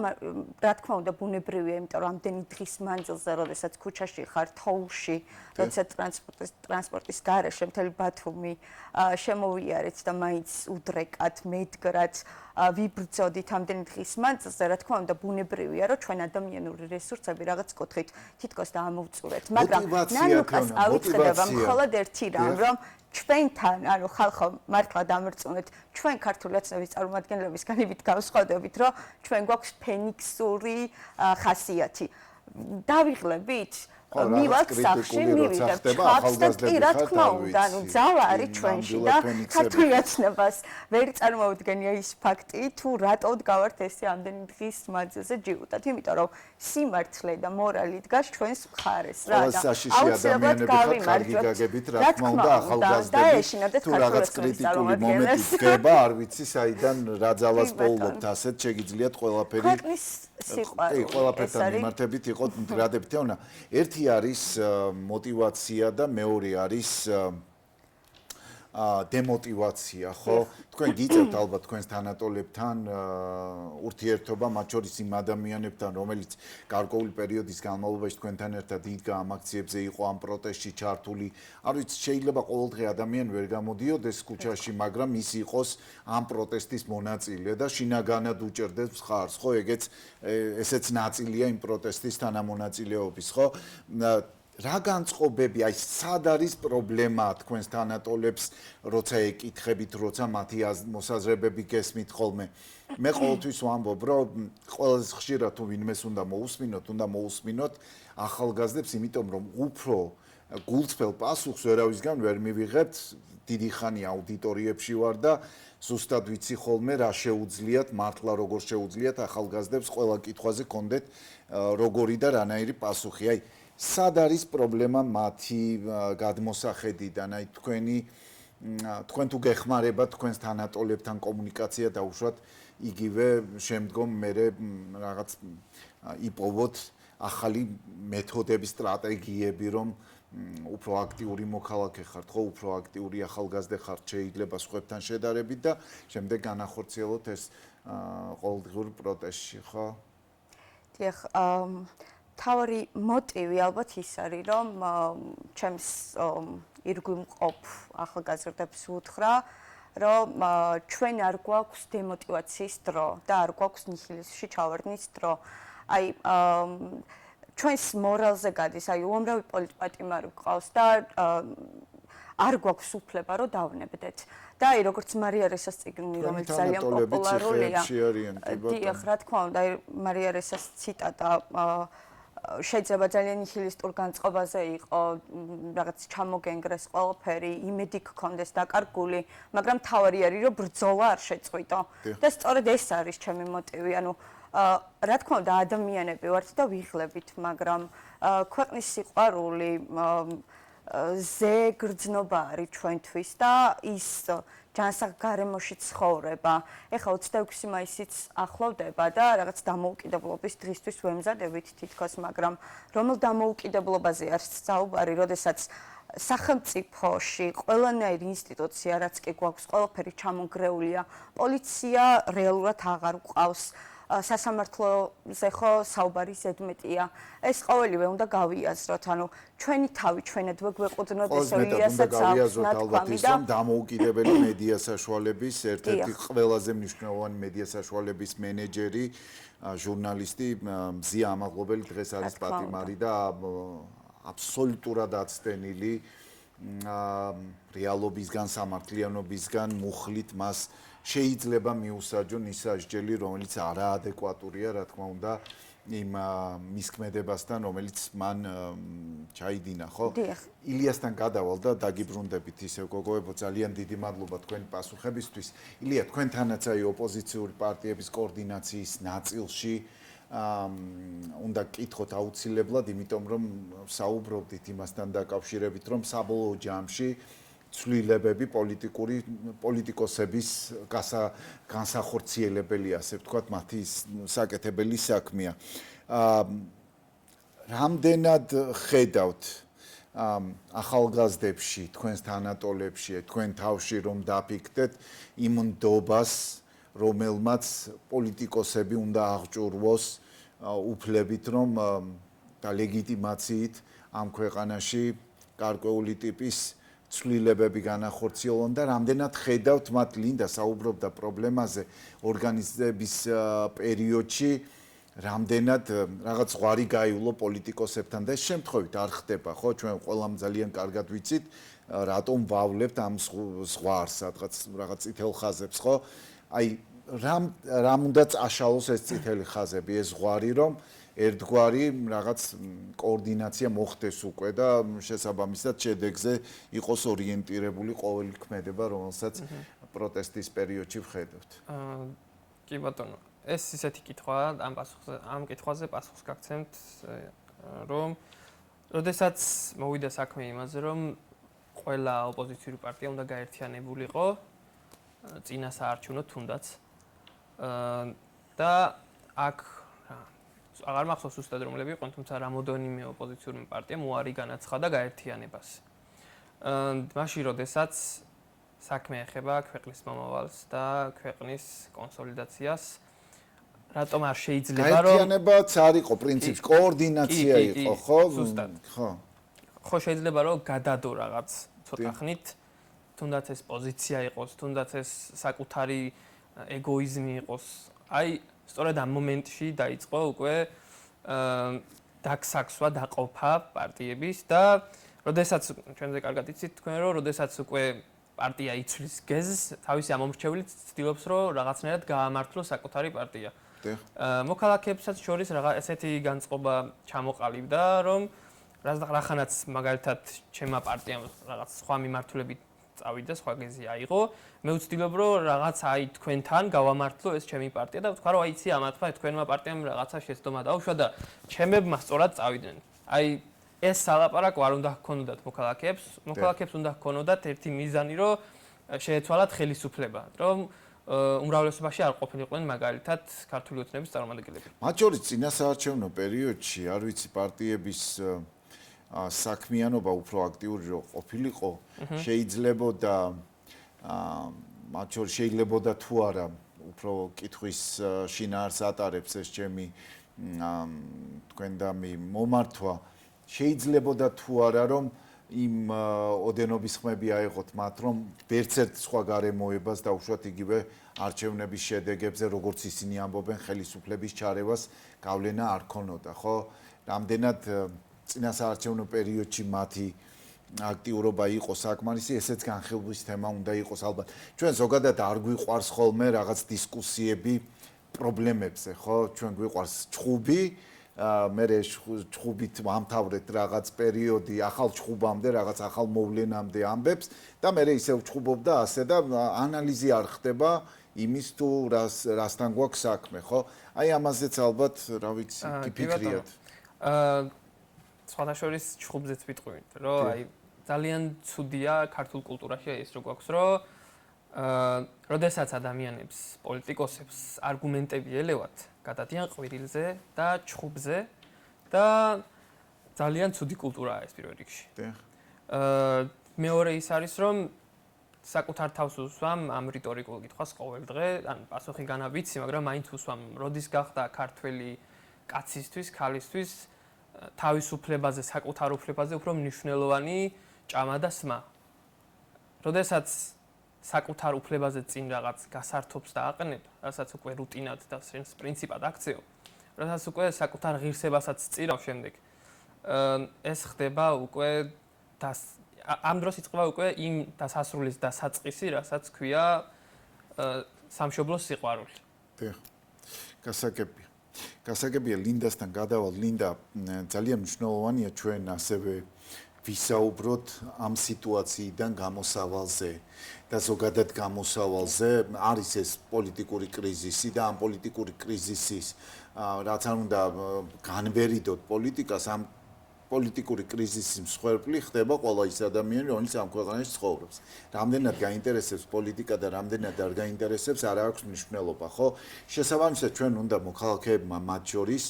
[SPEAKER 4] რა თქმა უნდა ბუნებრივია, იმიტომ რომ ამდენი დღის მანძილზე, როდესაც ქუჩაში ხარ, თოვლში, როდესაც ტრანსპორტის გარეშე მთელი ბათუმი შემოვიარეთ და მაინც უდრეკად, მედგრად ვიბრძოდით ამდენი დღის მანძილზე, რა თქმა უნდა ბუნებრივია, რომ ჩვენ ადამიანური რესურსები რაღაც კუთხით თითქოს დაამოვწურეთ, მაგრამ ნანუკას ავიწყდება მხოლოდ ერთი რამ, რომ ჩვენთან, ანუ ხალხო მართლა დამრწმუნეთ, ჩვენ ქართული ოცნების წარმომადგენლებისგან იმით გავსხვავდებით, რომ ჩვენ გვაქვს ფენიქსური ხასიათი. დავიღლებით მივალთ სახში, მივიდეთ ხალხს და კი რა თქმა უნდა, ანუ ძალა არის ჩვენში და ქართული ოცნებას ვერ წარმოუდგენია ის ფაქტი, თუ რატო დგავართ ესე ამდენი დღის მანძილზე ჯიუტად, იმიტომ რომ სიმართლე და მორალი დგას ჩვენს მხარეს რა და
[SPEAKER 1] აუცილებლად გავიმარჯვებთ, რა თქმა უნდა, ახალგაზრდები თუ რაღაც კრიტიკული მომენტი დგება, არ ვიცი, საიდან რა ძალას პოულობთ, ასეთ შეგიძლიათ ყველაფერი
[SPEAKER 4] სიყვარული.
[SPEAKER 1] კი, ყველაფერთან მიმართებით იყო მდგრადებით თეონა. ერთი არის мотивация და მეორე არის დემოტივაცია, ხო? თქვენ გიწევთ ალბათ თქვენს თანატოლებთან ურთიერთობა, მათ შორის იმ ადამიანებთან, რომელიც გარკვეული პერიოდის განმავლობაში თქვენთან ერთად იდგა ამ აქციებზე, იყო ამ პროტესტში ჩართული. არ ვიცი, შეიძლება ყოველდღე ადამიანი ვერ გამოდიოდეს ქუჩაში, მაგრამ ის იყოს ამ პროტესტის მონაწილე და შინაგანად უჭერდეს ხარს, ხო? ესეც ნაწილია იმ პროტესტის თანამონაწილეობის, ხო? რა განწყობები, აი სად არის პრობლემა თქვენს თანატოლებს, როცა ეკითხებით, როცა მათი მოსაზრებები გესმით ხოლმე. მე ყოველთვის ვამბობ, რომ ყველაზე ხშირად თუ ვინმეს უნდა მოусმინოთ ახალგაზრდებს, იმიტომ რომ უფრო გულწრფელ პასუხს ვერავისგან ვერ მივიღებთ. დიდი ხანი აუდიტორიებში ვარ და ზუსტად ვიცი ხოლმე რა შეუძლიათ, მართლა როგორ შეუძლიათ ახალგაზრდებს ყველა კითხვაზე კონდეთ როგორი და რანაირი პასუხი. აი სად არის პრობლემა მათი გადმოსახედიდან, აი თქვენ თუ გეხმარება თქვენს თანატოლებთან კომუნიკაცია დაუშვათ იგივე შემდგომ მერე რაღაც იპოვოთ ახალი მეთოდები, სტრატეგიები, რომ უფრო აქტიური მოქალაქე ხართ, ხო, უფრო აქტიური ახალგაზრდა ხართ, შეიძლება სხვებთან შედარებით და შემდეგ განახორციელოთ ეს ყოველდღიურ პროტესტში, ხო?
[SPEAKER 4] დიახ, თავი მოტივი ალბათ ის არის, რომ ჩემს ირგვლივ მყოფ ახალგაზრდებს უთხრა, რომ ჩვენ არ გვაქვს დემოტივაციის დრო და არ გვაქვს ნიჰილიზმში ჩავარდნის დრო. აი ჩვენს მორალზე გადის, აი უამრავი პოლიტპატიმარი გვყავს და არ გვაქვს უფლება რომ დავნებდეთ. და აი როგორც მარია რესას წიგნი, რომელიც ძალიან პოპულარულია. დიახ, რა თქმა უნდა, აი მარია რესას ციტატა შეიძლება ძალიან ნიჰილისტურ განწყობაზე იყო, რაღაც ჩამოგენგრეს ყველაფერი, იმედი გქონდეს დაკარგული, მაგრამ თავარი არის რომ ბრძოლა არ შეწყვიტო. და სწორედ ეს არის ჩემი მოტივი, ანუ რა თქმა უნდა ადამიანები ვართ და ვიღლებით, მაგრამ ქვეყნის სიყვარული ზე გრძნობა არის ჩვენთვის და ის ჯანსაღ გარემოში ცხოვრება. ეხლა 26 მაისიც ახლოვდება და რაღაც დამოუკიდებლობის დღისთვის ვემზადებით თითქოს, მაგრამ რომელ დამოუკიდებლობაზე არის საუბარი, როდესაც სახელმწიფოში ყველანაირი ინსტიტუცია, რაც კი გვაქვს, ყველაფერი ჩამონგრეულია, პოლიცია რეალურად აღარ გვყავს. სასამართლოზე ხო საუბარი ზედმეტია. ეს ყოველივე უნდა გავიაზროთ, ანუ ჩვენი თავი ჩვენადვე გვეყუდნოთ ესევილიასაც აქვს ნათქვამი და
[SPEAKER 1] დამოუკიდებელი მედია საშუალების ერთ-ერთი ყველაზე მნიშვნელოვანი მედია საშუალების მენეჯერი, ჟურნალისტი მზია ამაღლობელი დღეს არის პატიმარი და აბსოლუტურად აცდენილი რეალობისგან, სამართლიანობისგან მუხლით მას შეიძლება მიუსაჯონ ის სასჯელი, რომელიც არაადეკვატურია, რა თქმა უნდა, იმ მის ქმედებასთან, რომელიც მან ჩაიდინა, ხო? ილიასთან გადავალ და დაგიბრუნდებით ისევ გოგოებო, ძალიან დიდი მადლობა თქვენი პასუხებისთვის. ილია, თქვენთანაც აი ოპოზიციური პარტიების კოორდინაციის ნაწილში უნდა გკითხოთ აუცილებლად, იმიტომ რომ საუბრობდით იმასთან დაკავშირებით, რომ საბოლოო ჯამში ცვლილებები პოლიტიკოსების განსახორციელებელი, ასე ვთქვათ, მათი საკეთებელი საქმეა. რამდენად ხედავთ ახალგაზრდებში, თქვენს თანატოლებში, თქვენ თავში რომ დაფიქრდეთ იმ ნდობას, რომელმაც პოლიტიკოსები უნდა აღჭურვოს უფლებით, რომ და ლეგიტიმაციით ამ ქვეყანაში გარკვეული ტიპის ცვლილებები განახორციელონ და რამდენად ხედავთ მათ ლინდა საუბრობდა პრობლემაზე ორგანიზების პერიოდში, რამდენად რაღაც ზღვარი გაივლო პოლიტიკოსებთან და ეს შემთხვევით არ ხდება, ხო? ჩვენ ყველამ ძალიან კარგად ვიცით, რატომ ვავლებთ ამ ზღვარს, რაღაც წითელ ხაზებს, ხო? აი რამ უნდა წაშალოს ეს წითელი ხაზები, ეს ზღვარი, რომ ერთგვარი რაღაც კოორდინაცია მოხდეს უკვე და შესაბამისად შედეგზე იყოს ორიენტირებული ყოველი ქმედება, რომელსაც პროტესტის პერიოდში ვხედავთ.
[SPEAKER 2] კი ბატონო, ეს ისეთი კითხვაა, ამ კითხვაზე პასუხს გაგცემთ, რომ როდესაც მოვიდა საქმე იმაზე, რომ ყველა ოპოზიციური პარტია უნდა გაერთიანებულიყო წინა საარჩევნო თუნდაც და აქ აღარ მახსოვს ზუსტად რომლები იყვნენ, თუმცა რამოდენიმე ოპოზიციური პარტიამ უარი განაცხადა გაერთიანებას. მაშინ, როდესაც საქმე ეხება ქვეყნის მომავალს და ქვეყნის კონსოლიდაციას, რატომ არ შეიძლება რომ
[SPEAKER 1] გაერთიანებაც არ იყო პრინციპში, კოორდინაცია იყო, ხო?
[SPEAKER 2] ხო. ხო შეიძლება რომ გადადო რაღაც ცოტა ხნით, თუნდაც ეს პოზიცია იყოს, თუნდაც ეს საკუთარი ეგოიზმი იყოს. აი, სწორედ ამ მომენტში დაიწყო უკვე დაგსაქსვა, დაყოფა პარტიების და როდესაც ჩვენზე კარგად იცით თქვენ რომ როდესაც უკვე პარტია იცვლის გეზს, თავისი ამომრჩევლით ცდილობს რომ რაღაცნაირად გაამართლოს საკუთარი პარტია. მოქალაქეებსაც შორის რაღაც ესეთი განწყობა ჩამოყალიბდა, რომ რახანაც მაგალითად ჩემმა პარტიამ რაღაც სხვა მიმართულებით წავიდა, სხვა გეზი აიღო, მე ვცდილობ რომ რაღაც აი თქვენთან გავამართლო ეს ჩემი პარტია და ვთქვა რომ აი იცი ამათმა თქვენმა პარტიამ რაღაცა შეცდომა დაუშვა და ჩემებმა სწორად წავიდნენ. აი ეს სალაპარაკო არ უნდა ჰქონოდათ მოქალაქეებს უნდა ჰქონოდათ ერთი მიზანი რომ შეეცვალათ ხელისუფლება, რომ უმრავლესობაში არ ყოფილიყვნენ მაგალითად ქართული ოცნების წარმომადგენლები.
[SPEAKER 1] მათ შორის წინასაარჩევნო პერიოდში, არ ვიცი, პარტიების საქმიანობა უფრო აქტიური რო ყოფილიყო, შეიძლებოდა მათ შორის შეიძლებოდა თუ არა უფრო კითხვის შინაარს ატარებს ეს ჩემი თქვენ და მომართვა, შეიძლებოდა თუ არა რომ იმ ოდენობის ხმები აიღოთ მათ რომ ვერცერთ სხვა გარემოებას დაუშვათ იგივე არჩევნების შედეგებზე როგორც ისინი ამბობენ ხელისუფლების ჩარევას გავლენა არ ქონოდა ხო რამდენად წინასაარჩევნო პერიოდში მათი აქტიურობა იყო საკმარისი ესეც განხილვის თემა უნდა იყოს ალბათ ჩვენ ზოგადად არ გვიყვარს ხოლმე რაღაც დისკუსიები პრობლემებზე ხო ჩვენ გვიყვარს ჭხუბი მე ჭხუბით ვამთავრეთ რაღაც პერიოდი ახალ ჭხუბამდე რაღაც ახალ მოვლენამდე ამბებს და მე ისევ ჭხუბობდა ასე და ანალიზი არ ხდება იმის თუ რასთან გვაქვს საქმე ხო აი ამაზეც ალბათ რა ვიცი გიფიქრიათ
[SPEAKER 2] სხვადასხვა ჭხუბზეც ვიტყვით რომ აი ძალიან ცუდია ქართულ კულტურაში ის რო გვაქვს რომ როდესაც ადამიანებს პოლიტიკოსებს არგუმენტები ელევათ გადადიან ყვირილზე და ჭხუბზე და ძალიან ცუდი კულტურაა ეს პირველ რიგში. მეორე ის არის რომ საკუთარ თავს უსვამ ამ რიტორიკულ კითხვას ყოველ დღე, ან პასუხი განა ვიცი, მაგრამ მაინც უსვამ, როდის გახდა ქართველი კაცისთვის, ქალისთვის თავისუფლებაზე, საკუთარ უფლებაზე უფრო მნიშვნელოვანი ჭამა და სმა. როდესაც საკუთარ უფლებაზე წინ რაღაც გასართობს და აყენებ, რასაც უკვე რუტინად და პრინციპად აქცევ, რასაც უკვე საკუთარ ღირსებასაც წირავ შემდეგ. ეს ხდება უკვე ამ დროს იწყება უკვე იმ დასასრულის და საწყისი, რასაც ქვია სამშობლოს სიყვარული.
[SPEAKER 1] დიახ. გასაგებია. გასაგებია ლინდასთან გადავალ. ლინდა ძალიან მნიშვნელოვანია ჩვენ ასევე ვისაუბროთ ამ სიტუაციიდან გამოსავალზე და ზოგადად გამოსავალზე არის ეს პოლიტიკური კრიზისი და ამ პოლიტიკური კრიზისის რაც არ უნდა განვერიდოთ პოლიტიკას ამ პოლიტიკური კრიზისის მსხვერპლი ხდება ყველა ის ადამიანი რომელიც ამ ქვეყანაში ცხოვრობს. რამდენად გაინტერესებს პოლიტიკა და რამდენად არ გაინტერესებს არ აქვს მნიშვნელობა, ხო? შესაბამისად ჩვენ უნდა მოქალაქეებმა მათ შორის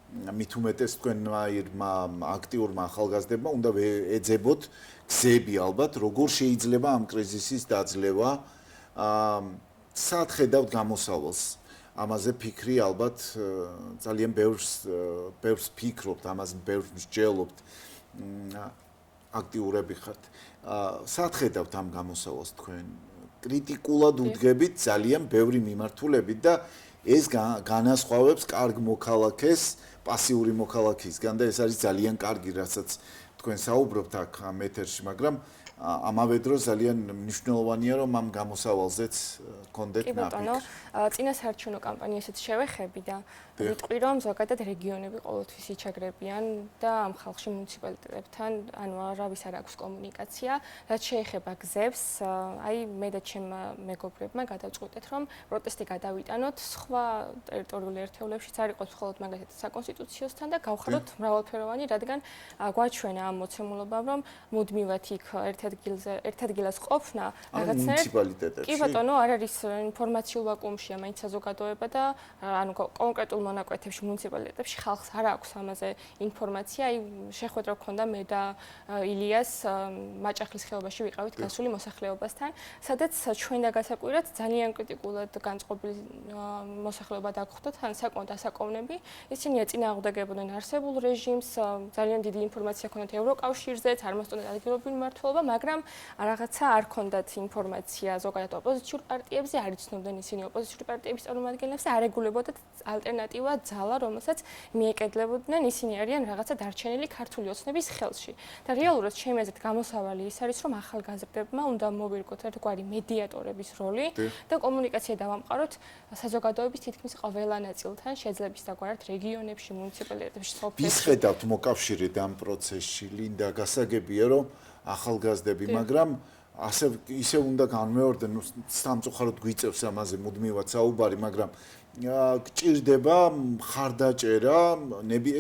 [SPEAKER 1] მით უმეტეს თქვენმა აქტიურმა ახალგაზრდებმა უნდა ეძებოთ გზები ალბათ როგორ შეიძლება ამ კრიზისის დაძლევა სად ხედავთ გამოსავალს ამაზე ფიქრი ალბათ ძალიან ბევრს ფიქრობთ ამაზე ბევრს მსჯელობთ აქტიურები ხართ სად ხედავთ ამ გამოსავალს თქვენ კრიტიკულად უდგებით ძალიან ბევრი მიმართულებით და ეს განასხვავებს კარგ მოქალაქეს პასიური მოქალაქისგან და ეს არის ძალიან კარგი რასაც თქვენ საუბრობთ აქ ამ ეთერში მაგრამ ამავე დროს ძალიან მნიშვნელოვანია რომ ამ გამოსავალზეც კონდეთ ნაფიქრი. კი ბატონო,
[SPEAKER 3] წინასაარჩევნო კამპანიასაც შევეხები და ვიტყვი რომ ზოგადად რეგიონები ყოველთვის იჩაგრებიან და ამ ხალხში მუნიციპალიტეტებთან ანუ არავის არ აქვს კომუნიკაცია, რაც შეეხება გზებს, აი მე და ჩემმა მეგობრებმა გადავწყვიტეთ რომ პროტესტი გადავიტანოთ სხვა ტერიტორიულ ერთეულებშიც არ იყოს მხოლოდ მაგალითად საკონსტიტუციოსთან და გავხადოთ მრავალფეროვანი, რადგან გვაჩვენა ამ მოცემულობამ რომ მუდმივად იქ ერთ ერთ ადგილას ყოფნა
[SPEAKER 5] მუნიციპალიტეტებში.
[SPEAKER 3] კი ბატონო, არ არის ინფორმაციულ ვაკუუმშია მაინც საზოგადოება და ანუ კონკრეტულ მონაკვეთებში მუნიციპალიტეტებში ხალხს არ აქვს ამაზე ინფორმაცია. აი შეხვედრა გქონდა მე და ილიას მაჭახლის ხეობაში ვიყავით გასული მოსახლეობასთან, სადაც ჩვენ და გასაკვირად ძალიან კრიტიკულად განწყობილი მოსახლეობა დაგხვდათ, ან საკმაოდ ასაკოვნები. ისინი ეწინააღმდეგებოდნენ არსებულ რეჟიმს, ძალიან დიდი ინფორმაცია ჰქონდათ ევროკავშირზეც, არ მოსწონდათ ადგილობრივი მმართველობა, მაგრამ რაღაცა არ ჰქონდათ ინფორმაცია ზოგადად ოპოზიციურ პარტიებზე, არ იცნობდნენ ისინი ოპოზიციური პარტიების წარმომადგენლებს და არ ეგულებოდათ ალტერნატივა ძალა, რომელსაც მიეკედლებოდნენ, ისინი არიან რაღაცა დარჩენილი ქართული ოცნების ხელში. და რეალურად ჩემი აზრით გამოსავალი ის არის, რომ ახალგაზრდებმა უნდა მოვირგოთ ერთგვარი მედიატორების როლი და კომუნიკაცია დავამყაროთ საზოგადოების თითქმის ყველა ნაწილთან, შეძლებს დაგვარად რეგიონებში, მუნიციპალიტეტებში, სოფლებში.
[SPEAKER 5] ვის ხედავთ მოკავშირედ ამ პროცესში? ლინდა, გასაგებია რომ ახალგაზრდები, მაგრამ ისე უნდა განმეორდნენ, სამწუხაროდ გვიწევს ამაზე მუდმივად საუბარი, მაგრამ გჭირდება მხარდაჭერა,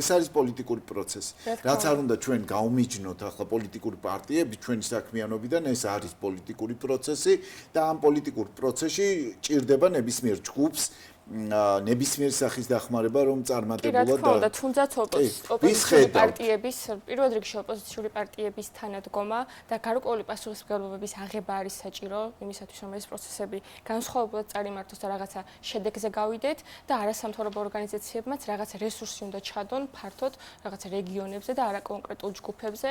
[SPEAKER 5] ეს არის პოლიტიკური პროცესი. რაც არ უნდა ჩვენ გაუმიჯნოთ ახლა პოლიტიკური პარტიები ჩვენი საქმიანობიდან, ეს არის პოლიტიკური პროცესი და ამ პოლიტიკურ პროცესში ჭირდება ნებისმიერ ჯგუფს ნებისმიერ სახის დახმარება რომ წარმატებულად
[SPEAKER 3] და თუნდაც ოპოზიციური პარტიების პირველ რიგში ოპოზიციური პარტიების თანადგომა და გარკვეული პასუხისმგებლობების აღება არის საჭირო იმისათვის რომ ეს პროცესები განსხვავებულად წარიმართოს და რაღაცა შედეგზე გავიდეთ და არასამთავრობო ორგანიზაციებმაც რაღაცა რესურსი უნდა ჩადონ ფართოდ რაღაცა რეგიონებზე და არა კონკრეტულ ჯგუფებზე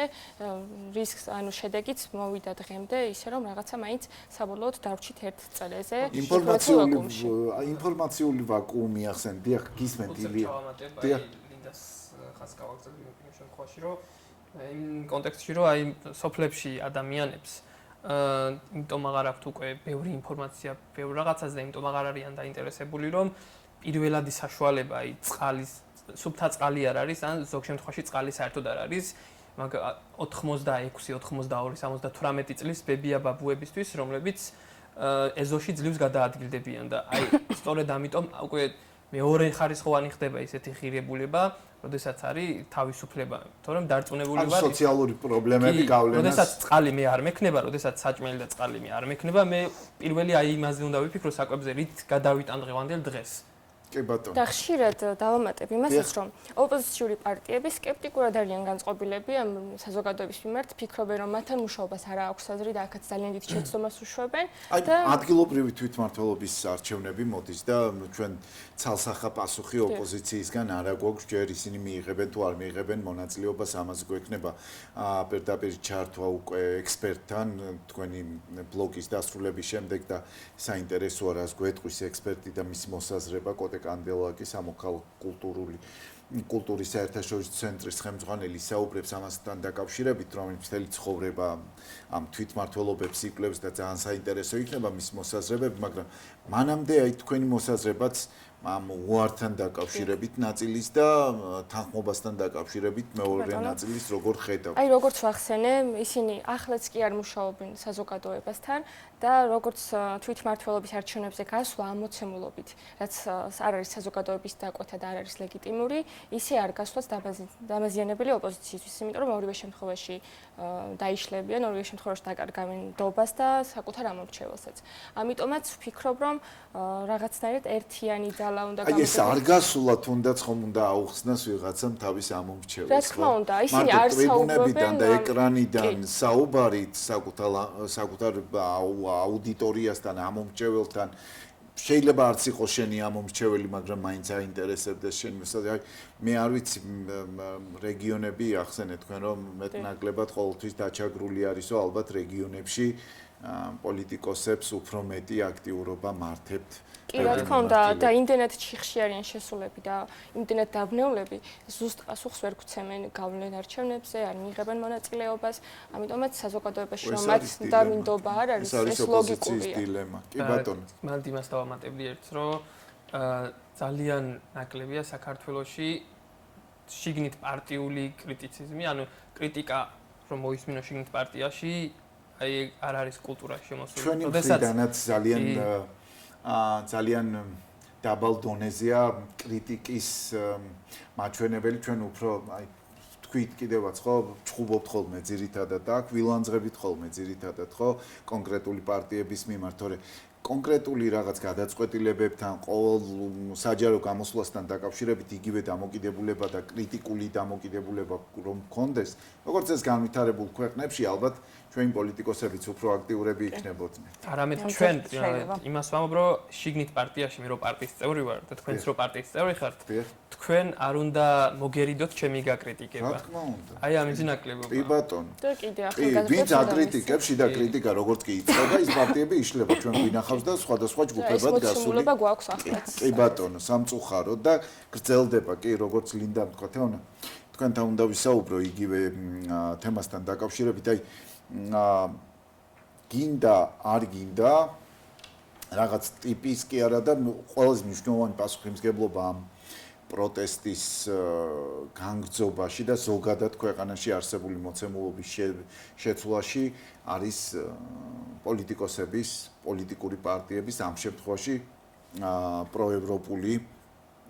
[SPEAKER 3] რის ანუ შედეგიც მოვიდა დღემდე ისე რომ რაღაცა მაინც საბოლოოდ დავრჩით ერთ წელზე
[SPEAKER 5] ინფორმაციული ვაკუუმი ახსენ დიახ გისმენთ ილია
[SPEAKER 2] დიახ ლინდას ხას გავაგზავნე იმ შემთხვევაში რომ იმ კონტექსტში რომ აი სოფლებში ადამიანებს იმიტომ აღარ აქვთ უკვე ბევრი ინფორმაცია ბევრ რაღაცაზე და იმიტომ აღარ არიან დაინტერესებული რომ პირველადი საშუალება აი წყალის სუფთა წყალი არ არის ან ზოგ შემთხვევაში წყალი საერთოდ არ არის მაგ 86 92 78 წლის ბებია ბაბუებისთვის რომლებიც ეზოში ძლივს გადაადგილდებიან და აი სწორედ ამიტომ უკვე მეორე ხარისხოვანი ხდება ესეთი ღირებულება, როდესაც არის თავისუფლება, თორემ დარწმუნებული ვარ
[SPEAKER 5] სოციალური პრობლემები გავლენას.
[SPEAKER 2] როდესაც წყალი მე არ მექნება, როდესაც საჭმელი და წყალი მე არ მექნება, მე პირველი აი იმაზე უნდა ვიფიქრო საკვებზე რით გადავიტან დღევანდელ დღეს.
[SPEAKER 5] კი ბატონო.
[SPEAKER 3] და ხშირად დავამატებ იმასაც, რომ ოპოზიციური პარტიები სკეპტიკურად არიან განწყობილები ამ საზოგადოების მიმართ, ფიქრობენ, რომ მათთან მუშაობას არ აქვს აზრი და აქაც ძალიან დიდ შეცდომას უშვებენ
[SPEAKER 5] და ადგილობრივი თვითმმართველობის არჩევნები მოდის და ჩვენ ცალსახა პასუხი ოპოზიციისგან არ აგვაქვს, ჯერ ისინი მიიღებენ თუ არ მიიღებენ მონაწილეობას, ამაზე გვექნება პირდაპირ ჩართვა უკვე ექსპერტთან თქვენი ბლოგის დასრულების შემდეგ და საინტერესოა რას გვეტყვის ექსპერტი და მის მოსაზრება კანდელაკის ამოქალ კულტურის საერთაშორისო ცენტრის ხელმძღვანელი საუბრებს ამასთან დაკავშირებით, რომელიც მთელი ცხოვრება ამ თვითმმართველობებს იკვლევს და ძალიან საინტერესო იქნება მის მოსაზრებები, მაგრამ მანამდე აი თქვენი მოსაზრებაც ამ უართან დაკავშირებით ნაწილის და თანხმობასთან დაკავშირებით მეორე ნაწილის როგორ ხედავთ?
[SPEAKER 3] აი როგორც ვახსენე, ისინი ახლაც კი არ მუშაობენ საზოგადოებასთან და როგორც თვითმმართველობის არჩევნებზე გასვლა ამოცემულობით, რაც არ არის საზოგადოების დაკვეთა და არ არის ლეგიტიმური, ისე არ გასვლას დამაზიანებელი ოპოზიციისთვის, იმიტომ რომ ორივე შემთხვევაში დაიშლებიან, ორივე შემთხვევაში დაკარგავენ ნდობას და საკუთარ ამორჩეველსაც. ამიტომაც ვფიქრობ, რომ რაღაცნაირად ერთიანი ძალა უნდა
[SPEAKER 5] აი ეს არ გასულა თუნდაც ხომ უნდა აუხსნას ვიღაცამ თავის ამომრჩეველს.
[SPEAKER 3] რა თქმა უნდა, ისინი არ საუბრობენ
[SPEAKER 5] და ეკრანიდან საუბარით საკუთარ აუდიტორიასთან, ამომრჩეველთან შეიძლება არც იყოს შენი ამომრჩეველი, მაგრამ მაინც აინტერესებდეს შენი მოსაზრება. მე არ ვიცი რეგიონები ახსენეთ თქვენ რომ მეტნაკლებად ყოველთვის დაჩაგრული არისო ალბათ რეგიონებში პოლიტიკოსებს უფრო მეტი აქტიურობა მართებთ.
[SPEAKER 3] კი, რა თქმა უნდა, და იმდენად ჩიხში არიან შესულები და იმდენად დავნეულები, ზუსტ პასუხს ვერ გვცემენ გავლენ არჩევნებზე, არ მიიღებენ მონაწილეობას, ამიტომაც საზოგადოებაში რომ მათ დამინდობა არ არის, ეს ლოგიკურია.
[SPEAKER 5] კი ბატონო.
[SPEAKER 2] მან იმას დავამატებდი ერთს, რომ ძალიან ნაკლებია საქართველოში შიგნით პარტიული კრიტიციზმი, ანუ კრიტიკა რომ მოისმინო შიგნით პარტიაში, აი არ არის კულტურაში შემოსული.
[SPEAKER 5] ჩვენი მხრიდანაც ძალიან დაბალ დონეზეა კრიტიკის მაჩვენებელი, ჩვენ უფრო აი თქვით კიდევაც ხო ჩხუბობთ ხოლმე ძირითადად და აქ ვილანძღებით ხოლმე ძირითადად ხო კონკრეტული პარტიების მიმართ, თორე კონკრეტული რაღაც გადაწყვეტილებებთან, ყოველ საჯარო გამოსვლასთან დაკავშირებით იგივე დამოკიდებულება და კრიტიკული დამოკიდებულება რომ გქონდეს, როგორც ეს განვითარებულ ქვეყნებში ალბათ ჩვენი პოლიტიკოსებიც უფრო აქტიურები იქნებოდნენ.
[SPEAKER 2] არამედ ჩვენ იმას ვამბობ, რომ შიგნით პარტიაში მე რო პარტიის წევრი ვარ და თქვენც რო პარტიის წევრი ხართ, თქვენ არ უნდა მოგერიდოთ ჩემი გაკრიტიკება.
[SPEAKER 5] რა თქმა უნდა.
[SPEAKER 2] აი ამის ნაკლებობა.
[SPEAKER 5] კი ბატონო.
[SPEAKER 3] და კიდე
[SPEAKER 5] ვინც აკრიტიკებს, შიდა კრიტიკა როგორც კი იწყება და ის პარტიები იშლება ჩვენ გვინახავს და სხვადასხვა ჯგუფებად გასული.
[SPEAKER 3] მოსულობა გვაქვს ახლა.
[SPEAKER 5] კი ბატონო, სამწუხაროდ და გრძელდება კი როგორც ლინდა თქვა თეონა. თქვენთან უნდა ვისაუბრო იგივე თემასთან დაკავშირებით, აი გინდა არ გინდა რაღაც ტიპის კი არა და ყველაზე მნიშვნელოვანი პასუხისმგებლობა ამ პროტესტის განგრძობაში და ზოგადად ქვეყანაში არსებული მოცემულობის შეცვლაში არის პოლიტიკოსების, პოლიტიკური პარტიების ამ შემთხვევაში პროევროპული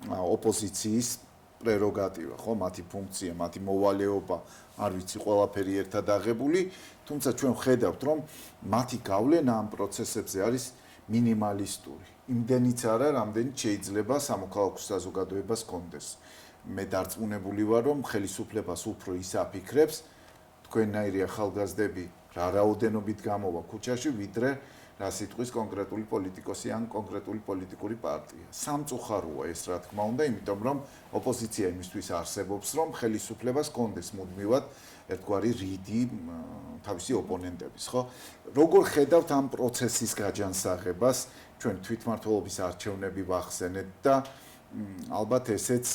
[SPEAKER 5] ოპოზიციის პრეროგატივა, ხო, მათი ფუნქცია, მათი მოვალეობა, არ ვიცი, ყველაფერი ერთად აღებული, თუმცა ჩვენ ხედავთ, რომ მათი გავლენა ამ პროცესებზე არის მინიმალისტური. იმდენიც არა, რამდენიც შეიძლება სამოქალაქო საზოგადოებას კონდეს. მე დარწმუნებული ვარ, რომ ხელისუფლებას უფრო ის აფიქრებს, თქვენნაირი ახალგაზრდები რა რაოდენობით გამოვა ქუჩაში, ვიდრე რა სიტყვის კონკრეტული პოლიტიკოსი ან კონკრეტული პოლიტიკური პარტია. სამწუხაროა ეს, რა თქმა უნდა, იმიტომ რომ ოპოზიცია იმისთვის არსებობს, რომ ხელისუფლებას კონდეს მუდმივად ერთგვარი რიდი თავისი ოპონენტების, ხო? როგორ ხედავთ ამ პროცესის გაჯანსაღებას, ჩვენ თვითმმართველობის არჩევნები ვახსენეთ და ალბათ ესეც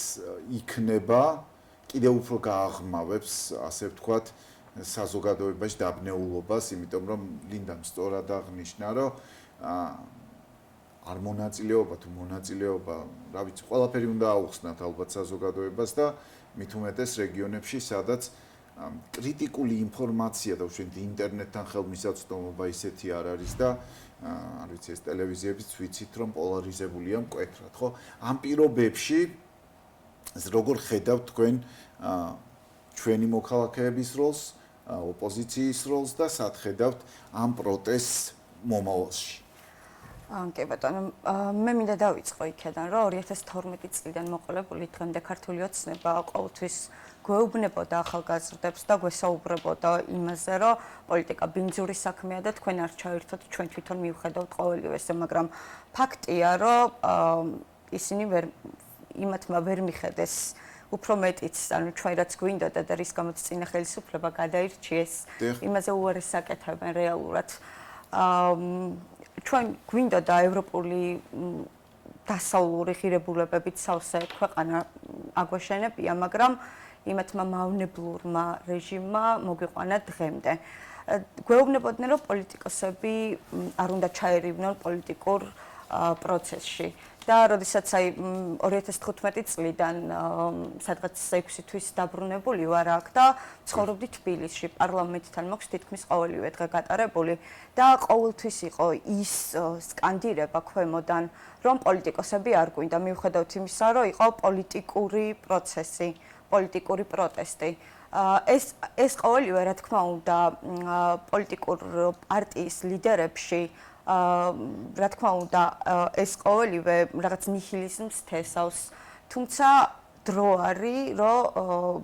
[SPEAKER 5] იქნება კიდევ უფრო გააღრმავებს, ასე ვთქვათ, საზოგადოებაში დაბნეულობას, იმიტომ რომ ლინდამ სწორად აღნიშნა, რომ არ მონაწილეობა თუ მონაწილეობა, რა ვიცი, ყველაფერი უნდა აუხსნათ ალბათ საზოგადოებას და მით უმეტეს რეგიონებში, სადაც კრიტიკული ინფორმაცია და უშუალოდ ინტერნეტთან ხელმისაწვდომობა ისეთი არ არის და არ ვიცი, ეს ტელევიზიებიც ვიცით, რომ პოლარიზებულია მკვეთრად, ხო? ამ პირობებში როგორ ხედავთ თქვენ ჩვენი მოქალაქეების როლს, ოპოზიციის როლს და სად ხედავთ ამ პროტესტს მომავალში?
[SPEAKER 4] კი ბატონო, მე მინდა დავიწყო იქიდან, რომ 2012 წლიდან მოყოლებული დღემდე ქართული ოცნება ყოველთვის გვეუბნებოდა ახალგაზრდებს და გვესაუბრებოდა იმაზე, რომ პოლიტიკა ბინძური საქმეა და თქვენ არ ჩაერთოთ, ჩვენ თვითონ მივხედავთ ყოველივესე, მაგრამ ფაქტია, რომ ისინი იმათმა ვერ მიხედეს უფრო მეტიც, ანუ ჩვენ რაც გვინდოდა და რის გამოც წინა ხელისუფლება გადაირჩიეს, იმაზე უარეს აკეთებენ რეალურად. ჩვენ გვინდოდა ევროპული დასავლური ღირებულებებით სავსე ქვეყანა აგვაშენებია, მაგრამ იმათმა მავნებლურმა რეჟიმმა მოგვიყვანა დღემდე. გვეუბნებოდნენ, რომ პოლიტიკოსები არ უნდა ჩაერივნონ პოლიტიკურ პროცესში. და როდესაც აი 2015 წლიდან სადღაც 6 თვის დაბრუნებული ვარ აქ და ცხოვრობდი თბილისში, პარლამენტთან მაქვს თითქმის ყოველივე დღე გატარებული და ყოველთვის იყო ის სკანდირება ქვემოდან, რომ პოლიტიკოსები არ გვინდა, მიუხედავად იმისა, რომ იყო პოლიტიკური პროცესი, პოლიტიკური პროტესტი. ეს ყოველივე, რა თქმა უნდა, პოლიტიკურ პარტიის ლიდერებში რა თქმა უნდა, ეს ყოველივე რაღაც ნიჰილიზმს თესავს, თუმცა დრო არის, რომ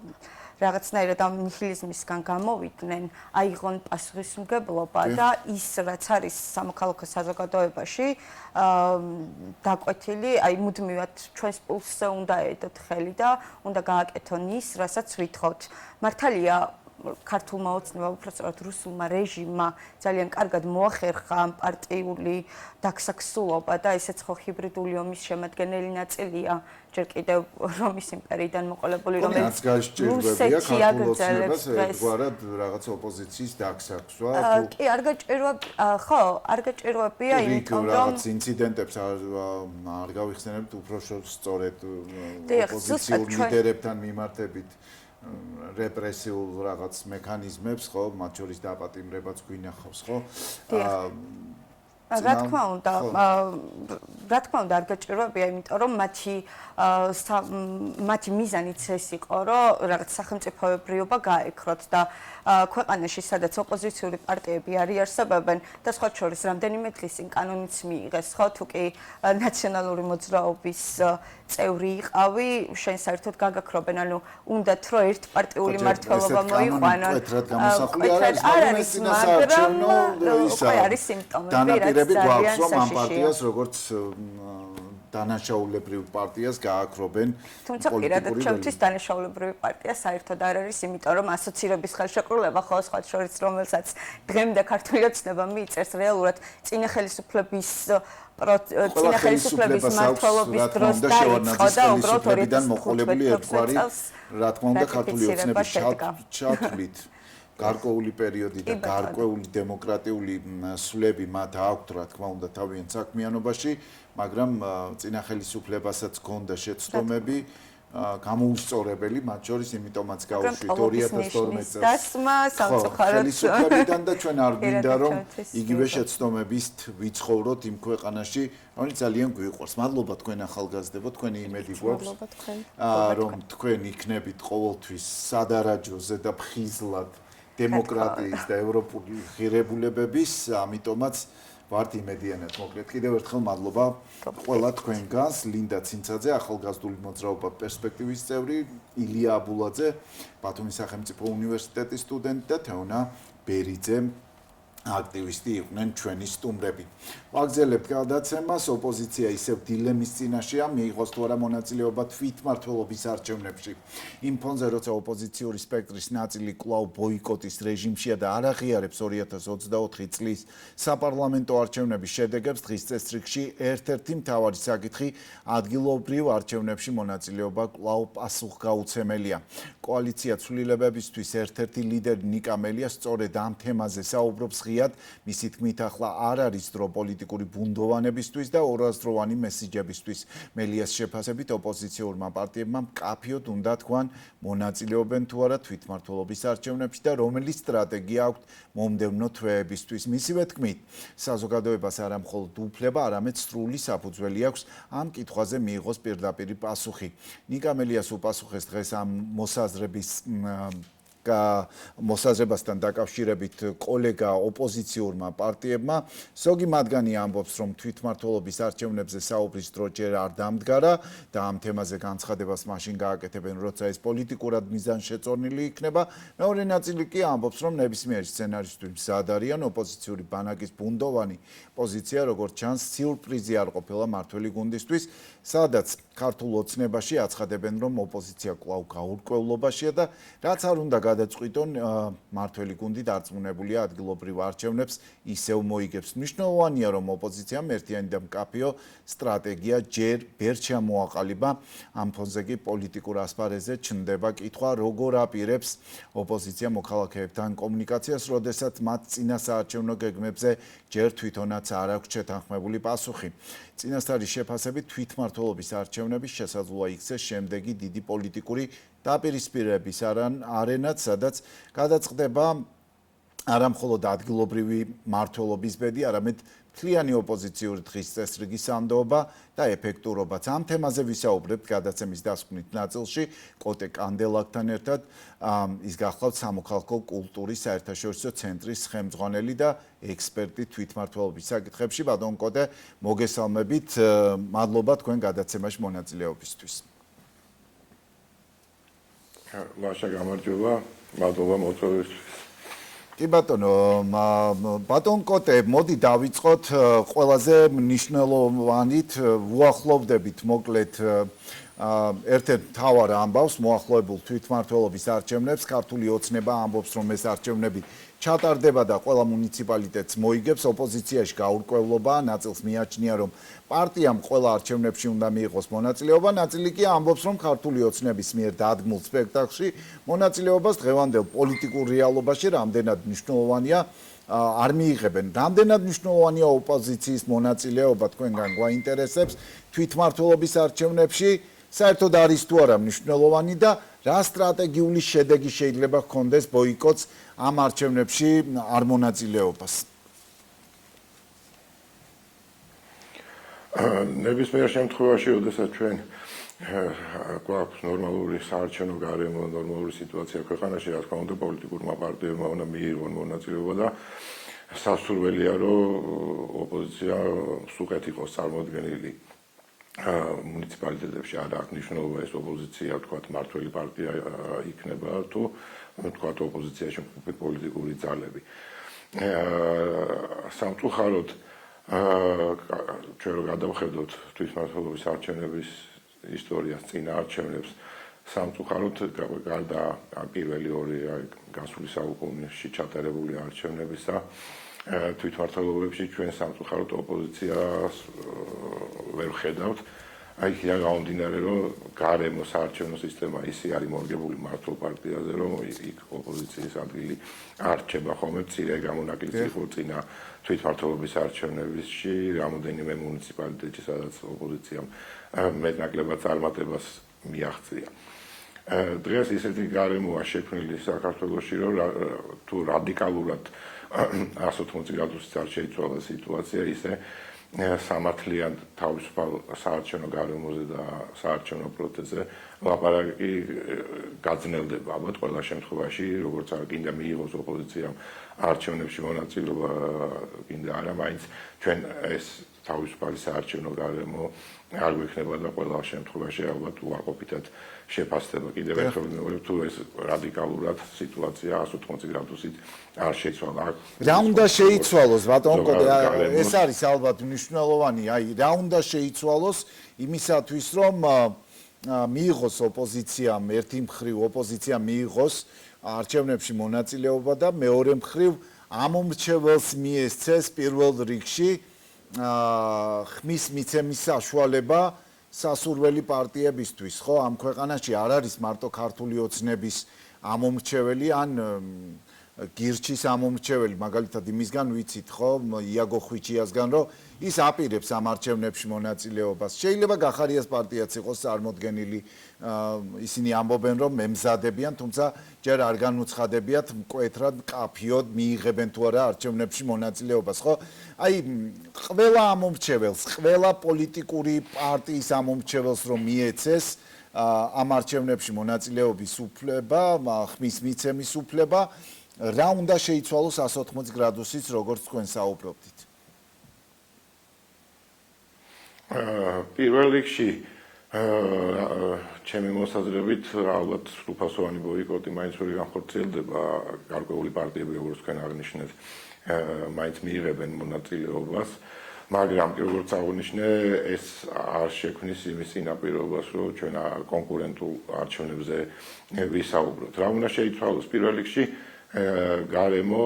[SPEAKER 4] რაღაცნაირად ამ ნიჰილიზმისგან გამოვიდნენ, აიღონ პასუხისმგებლობა და ის რაც არის სამოქალაქო საზოგადოებაში დაკვეთილი, აი მუდმივად ჩვენს პულსზე უნდა ედოთ ხელი და უნდა გააკეთონ ის, რასაც ვითხოვთ. მართალია ქართულმა ოცნებამ, უბრალოდ რუსულმა რეჟიმმა ძალიან კარგად მოახერხა პარტიული დაქსაქსულობა და ისეც ხო ჰიბრიდული ომის შემადგენელი ნაწილია ჯერ კიდევ რომის იმპერიიდან მოყოლებული,
[SPEAKER 5] რომელიც რუსეთი აგრძელებს ერთგვარად რაღაც ოპოზიციის დაქსაქსვა.
[SPEAKER 4] კი, არ გაჭირვებია, ხო, არ გაჭირვებია, იმიტომ რომ
[SPEAKER 5] რაღაც ინციდენტებს არ გავიხსენებთ უფრო სწორედ ოპოზიციურ ლიდერებთან მიმართებით. რეპრესიულ რაღაც მექანიზმებს, ხო, მათ შორის დაპატიმრებაც გვინახავს, ხო?
[SPEAKER 4] რა თქმა უნდა, არ გაჭირვებია, იმიტომ რომ მათი მიზანიც ეს იყო, რომ რაღაც სახელმწიფოებრიობა გაექროთ და ქვეყანაში, სადაც ოპოზიციური პარტიები არიარსებებენ და სხვა შორის რამდენიმე დღის წინ კანონიც მიიღეს, ხო, თუ კი ნაციონალური მოძრაობის წევრი იყავი, შენ საერთოდ გაგაქრობენ, ანუ უნდათ რომ ერთპარტიული მმართველობა მოიყვანონ.
[SPEAKER 5] არ არის წინასაარჩევნო ისა
[SPEAKER 4] არის სიმპტომები,
[SPEAKER 5] დანაპირები გვაქვს, რომ ამ პარტიას როგორც დანაშაულებრივ პარტიას გააქრობენ
[SPEAKER 4] თუმცა პირადად ჩემთვის დანაშაულებრივი პარტია საერთოდ არ არის, იმიტომ რომ ასოცირების ხელშეკრულება ხო სხვა შორის რომელსაც დღემდე ქართული ოცნება მიწერს რეალურად წინა ხელისუფლების მმართველობის დროს დაიწყო და უბრალოდ 2015 წელს
[SPEAKER 5] რა თქმა უნდა ქართული ოცნების ჩათვლით გარკვეული პერიოდი და გარკვეული დემოკრატიული სვლები მათ აქვთ, რა თქმა უნდა, თავიანთ საქმიანობაში, მაგრამ წინა ხელისუფლებასაც ჰქონდა შეცდომები გამოუსწორებელი, მათ შორის იმიტომაც გავუშვით 2012 წელს.
[SPEAKER 4] დასმა სამწუხაროდ
[SPEAKER 5] ხელისუფლებიდან და ჩვენ არ გვინდა რომ იგივე შეცდომებით ვიცხოვროთ იმ ქვეყანაში, რომელიც ძალიან გვიყვარს. მადლობა თქვენ ახალგაზრდებო, თქვენი იმედი გვაქვს. რომ თქვენ იქნებით ყოველთვის სადარაჯოზე და ფხიზლად დემოკრატიის და ევროპული ღირებულებების, ამიტომაც ვართ იმედიანად. მოკლედ კიდევ ერთხელ მადლობა ყველა თქვენგანს, ლინდა ცინცაძე, ახალგაზრდული მოძრაობა პერსპექტივის წევრი, ილია აბულაძე, ბათუმის სახელმწიფო უნივერსიტეტის სტუდენტი და თეონა ბერიძე, აქტივისტი იყვნენ ჩვენი სტუმრები. ვაგრძელებთ გადაცემას, ოპოზიცია ისევ დილემის წინაშეა, მიიღოს თუ არა მონაწილეობა თვითმმართველობის არჩევნებში. იმ ფონზე, როცა ოპოზიციური სპექტრის ნაწილი კვლავ ბოიკოტის რეჟიმშია და არ აღიარებს 2024 წლის საპარლამენტო არჩევნების შედეგებს, დღის წესრიგში ერთ-ერთი მთავარი საკითხი ადგილობრივ არჩევნებში მონაწილეობა კვლავ პასუხგაუცემელია. კოალიცია ცვლილებებისთვის ერთ-ერთი ლიდერი ნიკა მელია სწორედ ამ თემაზე საუბრობს ღიად, მისი თქმით ახლა არ არის დრო პოლიტიკური ბუნდოვანებისთვის და ორაზროვანი მესიჯებისთვის. მელიას შეფასებით ოპოზიციურმა პარტიებმა მკაფიოდ უნდა თქვან მონაწილეობენ თუ არა თვითმმართველობის არჩევნებში და რომელი სტრატეგია აქვთ მომდევნო თვეებისთვის. მისივე თქმით, საზოგადოებას არა მხოლოდ უფლება, არამედ სრული საფუძველი აქვს ამ კითხვაზე მიიღოს პირდაპირი პასუხი. ნიკა მელიას უპასუხეს დღეს ამ მოსაზრებასთან დაკავშირებით კოლეგა ოპოზიციურმა პარტიებმა. ზოგი მათგანი ამბობს, რომ თვითმმართველობის არჩევნებზე საუბრის დრო ჯერ არ დამდგარა და ამ თემაზე განცხადებას მაშინ გააკეთებენ, როცა ეს პოლიტიკურად მიზანშეწონილი იქნება. მეორე ნაწილი კი ამბობს, რომ ნებისმიერი სცენარისთვის მზად არიან ოპოზიციური ბანაკის ბუნდოვანი პოზიცია, როგორც ჩანს, სიურპრიზი არ ყოფილა მართველი გუნდისთვის, სადაც ქართულ ოცნებაში აცხადებენ, რომ ოპოზიცია კვლავ გაურკვევლობაშია და რაც არ უნდა გადაწყვიტონ, მართველი გუნდი დარწმუნებულია ადგილობრივ არჩევნებს ისევ მოიგებს. მნიშვნელოვანია, რომ ოპოზიციამ ერთიანი და მკაფიო სტრატეგია ჯერ ვერ ჩამოაყალიბა. ამ ფონზე კი პოლიტიკურ ასპარეზზე ჩნდება კითხვა, როგორ აპირებს ოპოზიცია მოქალაქეებთან კომუნიკაციას, როდესაც მათ წინასაარჩევნო გეგმებზე ჯერ თვითონაც არ აქვს შეთანხმებული პასუხი. წინასწარი შეფასებით თვითმმართველობის არჩევნების შესაძლოა იქცეს შემდეგი დიდი პოლიტიკური დაპირისპირების არენაც, სადაც გადაწყდება არა მხოლოდ ადგილობრივი მმართველობის ბედი, არამედ მთლიანი ოპოზიციური დღის წესრიგის სანდოობა და ეფექტურობაც. ამ თემაზე ვისაუბრებთ გადაცემის დასკვნით ნაწილში კოტე კანდელაკთან ერთად. ის გახლავთ სამოქალაქო კულტურის საერთაშორისო ცენტრის ხელმძღვანელი და ექსპერტი თვითმმართველობის საკითხებში. ბატონ კოტე, მოგესალმებით. მადლობა თქვენ გადაცემაში მონაწილეობისთვის.
[SPEAKER 6] ლაშა გამარჯობა, მადლობა მოწვევისთვის.
[SPEAKER 5] კი ბატონო, ბატონ კოტე, მოდი დავიწყოთ ყველაზე მნიშვნელოვანით, ვუახლოვდებით მოკლედ ერთ-ერთ მთავარ ამბავს მოახლოებულ თვითმმართველობის არჩევნებს. ქართული ოცნება ამბობს, რომ ეს არჩევნები ჩატარდება და ყველა მუნიციპალიტეტს მოიგებს. ოპოზიციაში გაურკვევლობა, ნაწილს მიაჩნია, რომ პარტიამ ყველა არჩევნებში უნდა მიიღოს მონაწილეობა, ნაწილი კი ამბობს, რომ ქართული ოცნების მიერ დადგმულ სპექტაკლში მონაწილეობას დღევანდელ პოლიტიკურ რეალობაში რამდენად მნიშვნელოვანია არ მიიღებენ. რამდენად მნიშვნელოვანია ოპოზიციის მონაწილეობა თქვენგან გვაინტერესებს თვითმმართველობის არჩევნებში? საერთოდ არის თუ არა მნიშვნელოვანი და რა სტრატეგიული შედეგი შეიძლება ჰქონდეს ბოიკოტს ამ არჩევნებში არ მონაწილეობას?
[SPEAKER 6] ნებისმიერ შემთხვევაში, როდესაც ჩვენ გვაქვს ნორმალური საარჩევნო გარემო, ნორმალური სიტუაცია ქვეყანაში, რა თქმა უნდა, პოლიტიკურმა პარტიებმა უნდა მიიღონ მონაწილეობა და სასურველია, რომ ოპოზიცია სუყეთ იყოს წარმოდგენილი მუნიციპალიტეტებში. არ აქვს მნიშვნელობა ეს ოპოზიცია, თქვათ, მართველი პარტია იქნება თუ თქვათ ოპოზიციაში მყოფი პოლიტიკური ძალები. სამწუხაროდ ჩვენ რო გადავხედოთ თვითმმართველობის არჩევნების ისტორიას, წინა არჩევნებს, სამწუხაროდ გარდა პირველი ორი გასული საუკუნეში ჩატარებული არჩევნებისა თვითმმართველობებში ჩვენ სამწუხაროდ ოპოზიციას ვერ ხედავთ. იქიდან გამომდინარე, რომ გარემო საარჩევნო სისტემა ისე არის მორგებული მართლ პარტიაზე, რომ იქ ოპოზიციის ადგილი არ რჩება ხოლმე. მცირე გამონაკლისი იყო წინა თვითმმართველობის არჩევნებში, რამოდენიმე მუნიციპალიტეტში, სადაც ოპოზიციამ მეტნაკლებად წარმატებას მიაღწია. დღეს ისეთი გარემოა შექმნილი საქართველოში, რომ თუ რადიკალურად 180 გრადუსით არ შეიცვალა სიტუაცია, ისე სამართლიან თავისუფალ საარჩევნო გარემოზე და საარჩევნო პროცესზე ლაპარაკი გაძნელდება. ალბათ ყველა შემთხვევაში, როგორც არ გინდა მიიღოს ოპოზიციამ არჩევნებში მონაწილეობა, გინდა არა, მაინც ჩვენ ეს თავისუფალი საარჩევნო გარემო არ გვექნება და ყველა შემთხვევაში ალბათ უარყოფითად შეფასდება. კიდევ ერთხელ ვიმეორებ, თუ ეს რადიკალურად სიტუაცია 180 გრადუსით არ შეიცვალა.
[SPEAKER 1] რა უნდა შეიცვალოს, ბატონ კოდე, ეს არის ალბათ მნიშვნელოვანი, რა უნდა შეიცვალოს იმისათვის, რომ მიიღოს ოპოზიციამ, ერთი მხრივ ოპოზიციამ მიიღოს არჩევნებში მონაწილეობა და მეორე მხრივ ამომრჩეველს მიესცეს პირველ რიგში ხმის მიცემის საშუალება სასურველი პარტიებისთვის, ხო? ამ ქვეყანაში არ არის მარტო ქართული ოცნების ამომრჩეველი ან გირჩის ამომრჩეველი, მაგალითად იმისგან ვიცით, ხო, იაგო ხვიჩიასგან, რომ ის აპირებს ამ არჩევნებში მონაწილეობას. შეიძლება გახარიას პარტიაც იყოს წარმოდგენილი, ისინი ამბობენ, რომ მემზადებიან, თუმცა ჯერ არ განუცხადებიათ მკვეთრად, მკაფიოდ მიიღებენ თუ არა არჩევნებში მონაწილეობას, ხო? აი, ყველა ამომრჩეველს, ყველა პოლიტიკური პარტიის ამომრჩეველს რომ მიეცეს ამ არჩევნებში მონაწილეობის უფლება, ხმის მიცემის უფლება, რა უნდა შეიცვალოს 180 გრადუსით, როგორც თქვენ საუბრობდით?
[SPEAKER 6] პირველ რიგში ჩემი მოსაზრებით ალბათ სრულფასოვანი ბოიკოტი მაინც ვერ განხორციელდება. გარკვეული პარტიები, როგორც თქვენ აღნიშნეთ, მაინც მიიღებენ მონაწილეობას, მაგრამ როგორც აღნიშნე, ეს არ შექმნის იმის წინაპირობას, რომ ჩვენ კონკურენტულ არჩევნებზე ვისაუბროთ. რა უნდა შეიცვალოს პირველ რიგში? გარემო,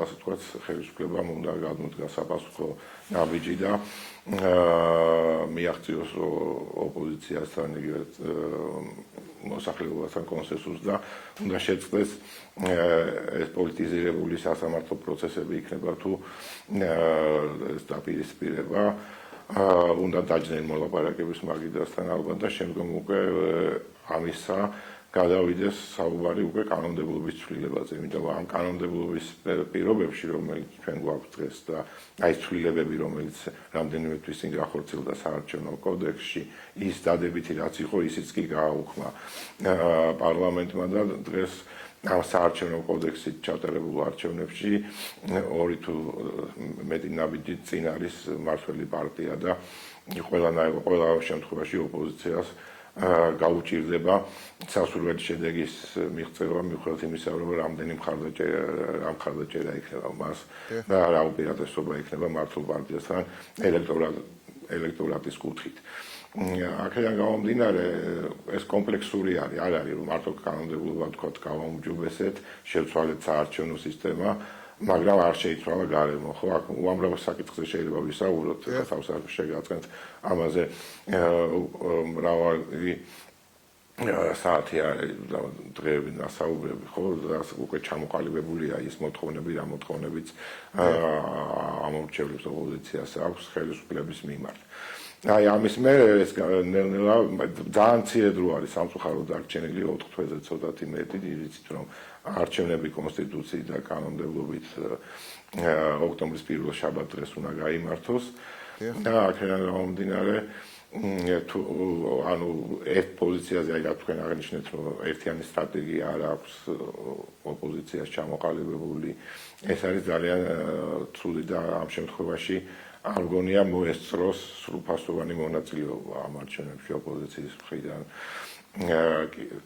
[SPEAKER 6] ასე ვთქვათ, ხელისუფლებამ უნდა გადმოდგას საპასუხო ნაბიჯი და მიაღწიოს ოპოზიციასთან მოსახლეობასთან კონსენსუსს და უნდა შეწყდეს ეს პოლიტიზირებული სასამართლო პროცესები იქნება თუ ეს დაპირისპირება უნდა დაჯდნენ მოლაპარაკების მაგიდასთან ალბათ და შემდგომ უკვე ამისა გადავიდეს საუბარი უკვე კანონმდებლობის ცვლილებაზე, იმიტომ ამ კანონმდებლობის პირობებში, რომელიც ჩვენ გვაქვს დღეს და აი ცვლილებები, რომელიც რამდენიმე თვის წინ გახორციელდა საარჩევნო კოდექსში, ის დადებითი რაც იყო, ისიც კი გააუქმა პარლამენტმა და დღეს ამ საარჩევნო კოდექსით ჩატარებულ არჩევნებში ორი თუ მეტი ნაბიჯით წინ არის მართველი პარტია და ყველა შემთხვევაში ოპოზიციას გაუჭირდება სასურველი შედეგის მიღწევა მიუხედავად იმისა, რომ რამდენი მხარდაჭერა იქნება მას და რა უპირატესობა იქნება მართლ პარტიასთან ელექტორატის კუთხით. აქედან გამომდინარე, ეს კომპლექსური არის, არ არის რომ მარტო კანონმდებლობა თქვათ გავაუმჯობესეთ, შევცვალეთ საარჩევნო სისტემა, მაგრამ არ შეიცვალა გარემო, ხო? აქ უამრავ საკითხზე შეიძლება ვისაუბროთ, თავს არ შეგაწყენთ ამაზე მრავალი საათი არის დღეები ნასაუბრები, ხო? უკვე ჩამოყალიბებულია ის მოთხოვნები, რა მოთხოვნებიც ამომრჩევლებს ოპოზიციას აქვს ხელისუფლების მიმართ. აი ამის მერე ეს ნელ-ნელა ძალიან მცირე დრო არის სამწუხაროდ დარჩენილი 4 თვეზე ცოტათი მეტი, იცით რომ არჩევნები კონსტიტუციით და კანონმდებლობით ოქტომბრის 1 შაბათ დღეს უნდა გაიმართოს.
[SPEAKER 5] დიახ.
[SPEAKER 6] და აქედან გამომდინარე თუ ანუ ერთ პოზიციაზე აი რა თქვენ აღნიშნეთ რომ ერთიანი სტრატეგია არ აქვს ოპოზიციას ჩამოყალიბებული ეს არის ძალიან ცუდი და ამ შემთხვევაში არ მგონია მოესწროს სრულფასოვანი მონაწილეობა ამ არჩევნებში ოპოზიციის მხრიდან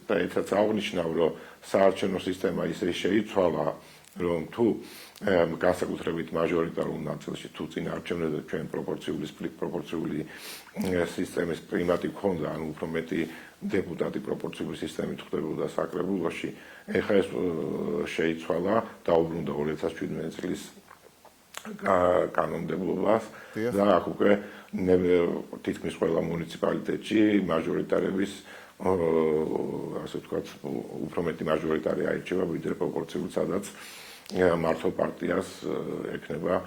[SPEAKER 6] და ერთად აღნიშნავ რომ საარჩევნო სისტემა ისე შეიცვალა რომ თუ განსაკუთრებით მაჟორიტარულ ნაწილში თუ წინა არჩევნებზე ჩვენ პროპორციული სისტემის პრიმატი გქონდა, ანუ უფრო მეტი დეპუტატი პროპორციული სისტემით ხდებოდა საკრებულოში, ეხლა ეს შეიცვალა, დაუბრუნდა 2017 წლის კანონმდებლობას და აქ უკვე თითქმის ყველა მუნიციპალიტეტში მაჟორიტარების ასე ვთქვათ, უფრო მეტი მაჟორიტარი აირჩევა ვიდრე პროპორციული, სადაც მართლ პარტიას ექნება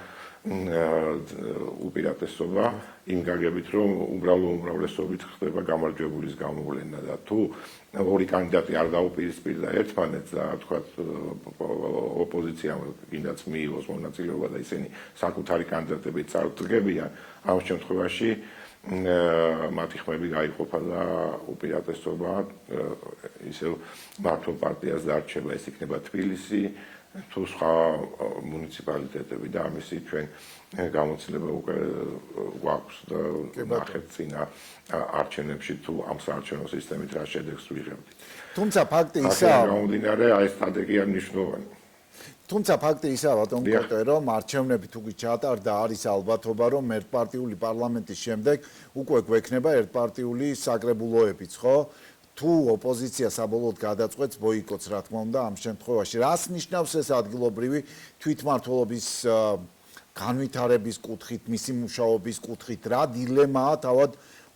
[SPEAKER 6] უპირატესობა იმ გაგებით, რომ უბრალო უმრავლესობით ხდება გამარჯვებულის გამოვლენა და თუ ორი კანდიდატი არ დაუპირისპირდა ერთმანეთს და თქვათ ოპოზიციამ კიდაც მიიღოს მონაწილეობა და ისინი საკუთარი კანდიდატებით წარდგებიან, ამ შემთხვევაში მათი ხმები გაიყოფა და უპირატესობა ისევ მართლ პარტიას დარჩება, ეს იქნება თბილისი თუ სხვა მუნიციპალიტეტები და ამისი ჩვენ გამოცდილება უკვე გვაქვს და ნახეთ წინა არჩევნებში თუ ამ საარჩევნო სისტემით რა შედეგს ვიღებთ.
[SPEAKER 1] თუმცა ფაქტი ისაა,
[SPEAKER 6] გამომდინარე აი სტრატეგია მნიშვნელოვანი.
[SPEAKER 1] თუმცა ფაქტი ისაა ბატონ კოტე, რომ არჩევნები თუ კი ჩატარდა, არის ალბათობა, რომ ერთპარტიული პარლამენტის შემდეგ უკვე გვექნება ერთპარტიული საკრებულოებიც, ხო? თუ ოპოზიცია საბოლოოდ გადაწყვეტს ბოიკოტს, რა თქმა უნდა, ამ შემთხვევაში რას ნიშნავს ეს ადგილობრივი თვითმმართველობის განვითარების კუთხით, მისი მუშაობის კუთხით, რა დილემაა თავად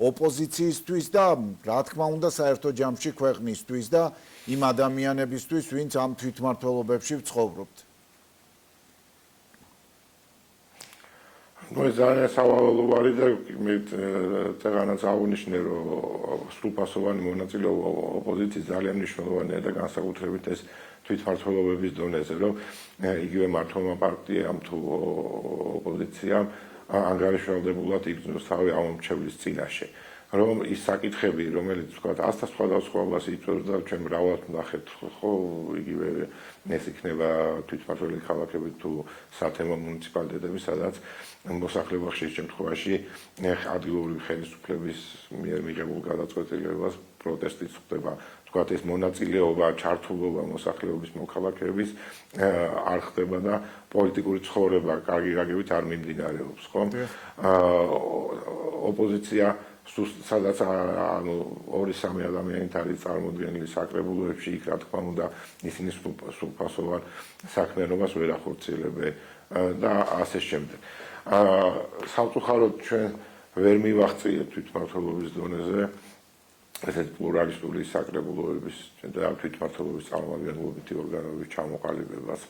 [SPEAKER 1] ოპოზიციისთვის და რა თქმა უნდა საერთო ჯამში ქვეყნისთვის და იმ ადამიანებისთვის, ვინც ამ თვითმმართველობებში ცხოვრობთ.
[SPEAKER 6] ეს ძალიან სავალალოვანი და მე წეგანაც აღნიშნე, რომ სრულფასოვანი მონაწილეობა ოპოზიციის ძალიან მნიშვნელოვანია და განსაკუთრებით ეს თვითმმართველობების დონეზე, რომ იგივე მართლმა პარტიამ თუ ოპოზიციამ ანგარიშვალდებულად იგრძნოს თავი ამ მომრჩევლის წინაშე. რომ ის საკითხები, რომელიც ვთქვათ, 100 სხვადასხვას იწვევს და ჩვენ მრავალად ვნახეთ, ხო, იგივე ეს იქნება თვითმმართველი ქალაქები თუ სათემო მუნიციპალიტეტები, სადაც მოსახლეობა ხშირ შემთხვევაში ადგილობრივი ხელისუფლების მიერ მიღებულ გადაწყვეტილებას პროტესტიც ხდება. ვთქვათ, ეს მონაწილეობა, ჩართულობა მოსახლეობის მოქალაქეების არ ხდება და პოლიტიკური ცხოვრება კარგი რაგებით არ მიმდინარეობს, ხო? ოპოზიცია სადაც ანუ 2-3 ადამიანით არის წარმოდგენილი საკრებულოებში, იქ რა თქმა უნდა ისინი სრულფასოვან საქმიანობას ვერ ახორციელებენ და ასე შემდეგ. სამწუხაროდ ჩვენ ვერ მივახციეთ თვითმმართველობის დონეზე ესეთ პლურალისტური საკრებულოების და თვითმმართველობის წარმომადგენლობითი ორგანოების ჩამოყალიბებას.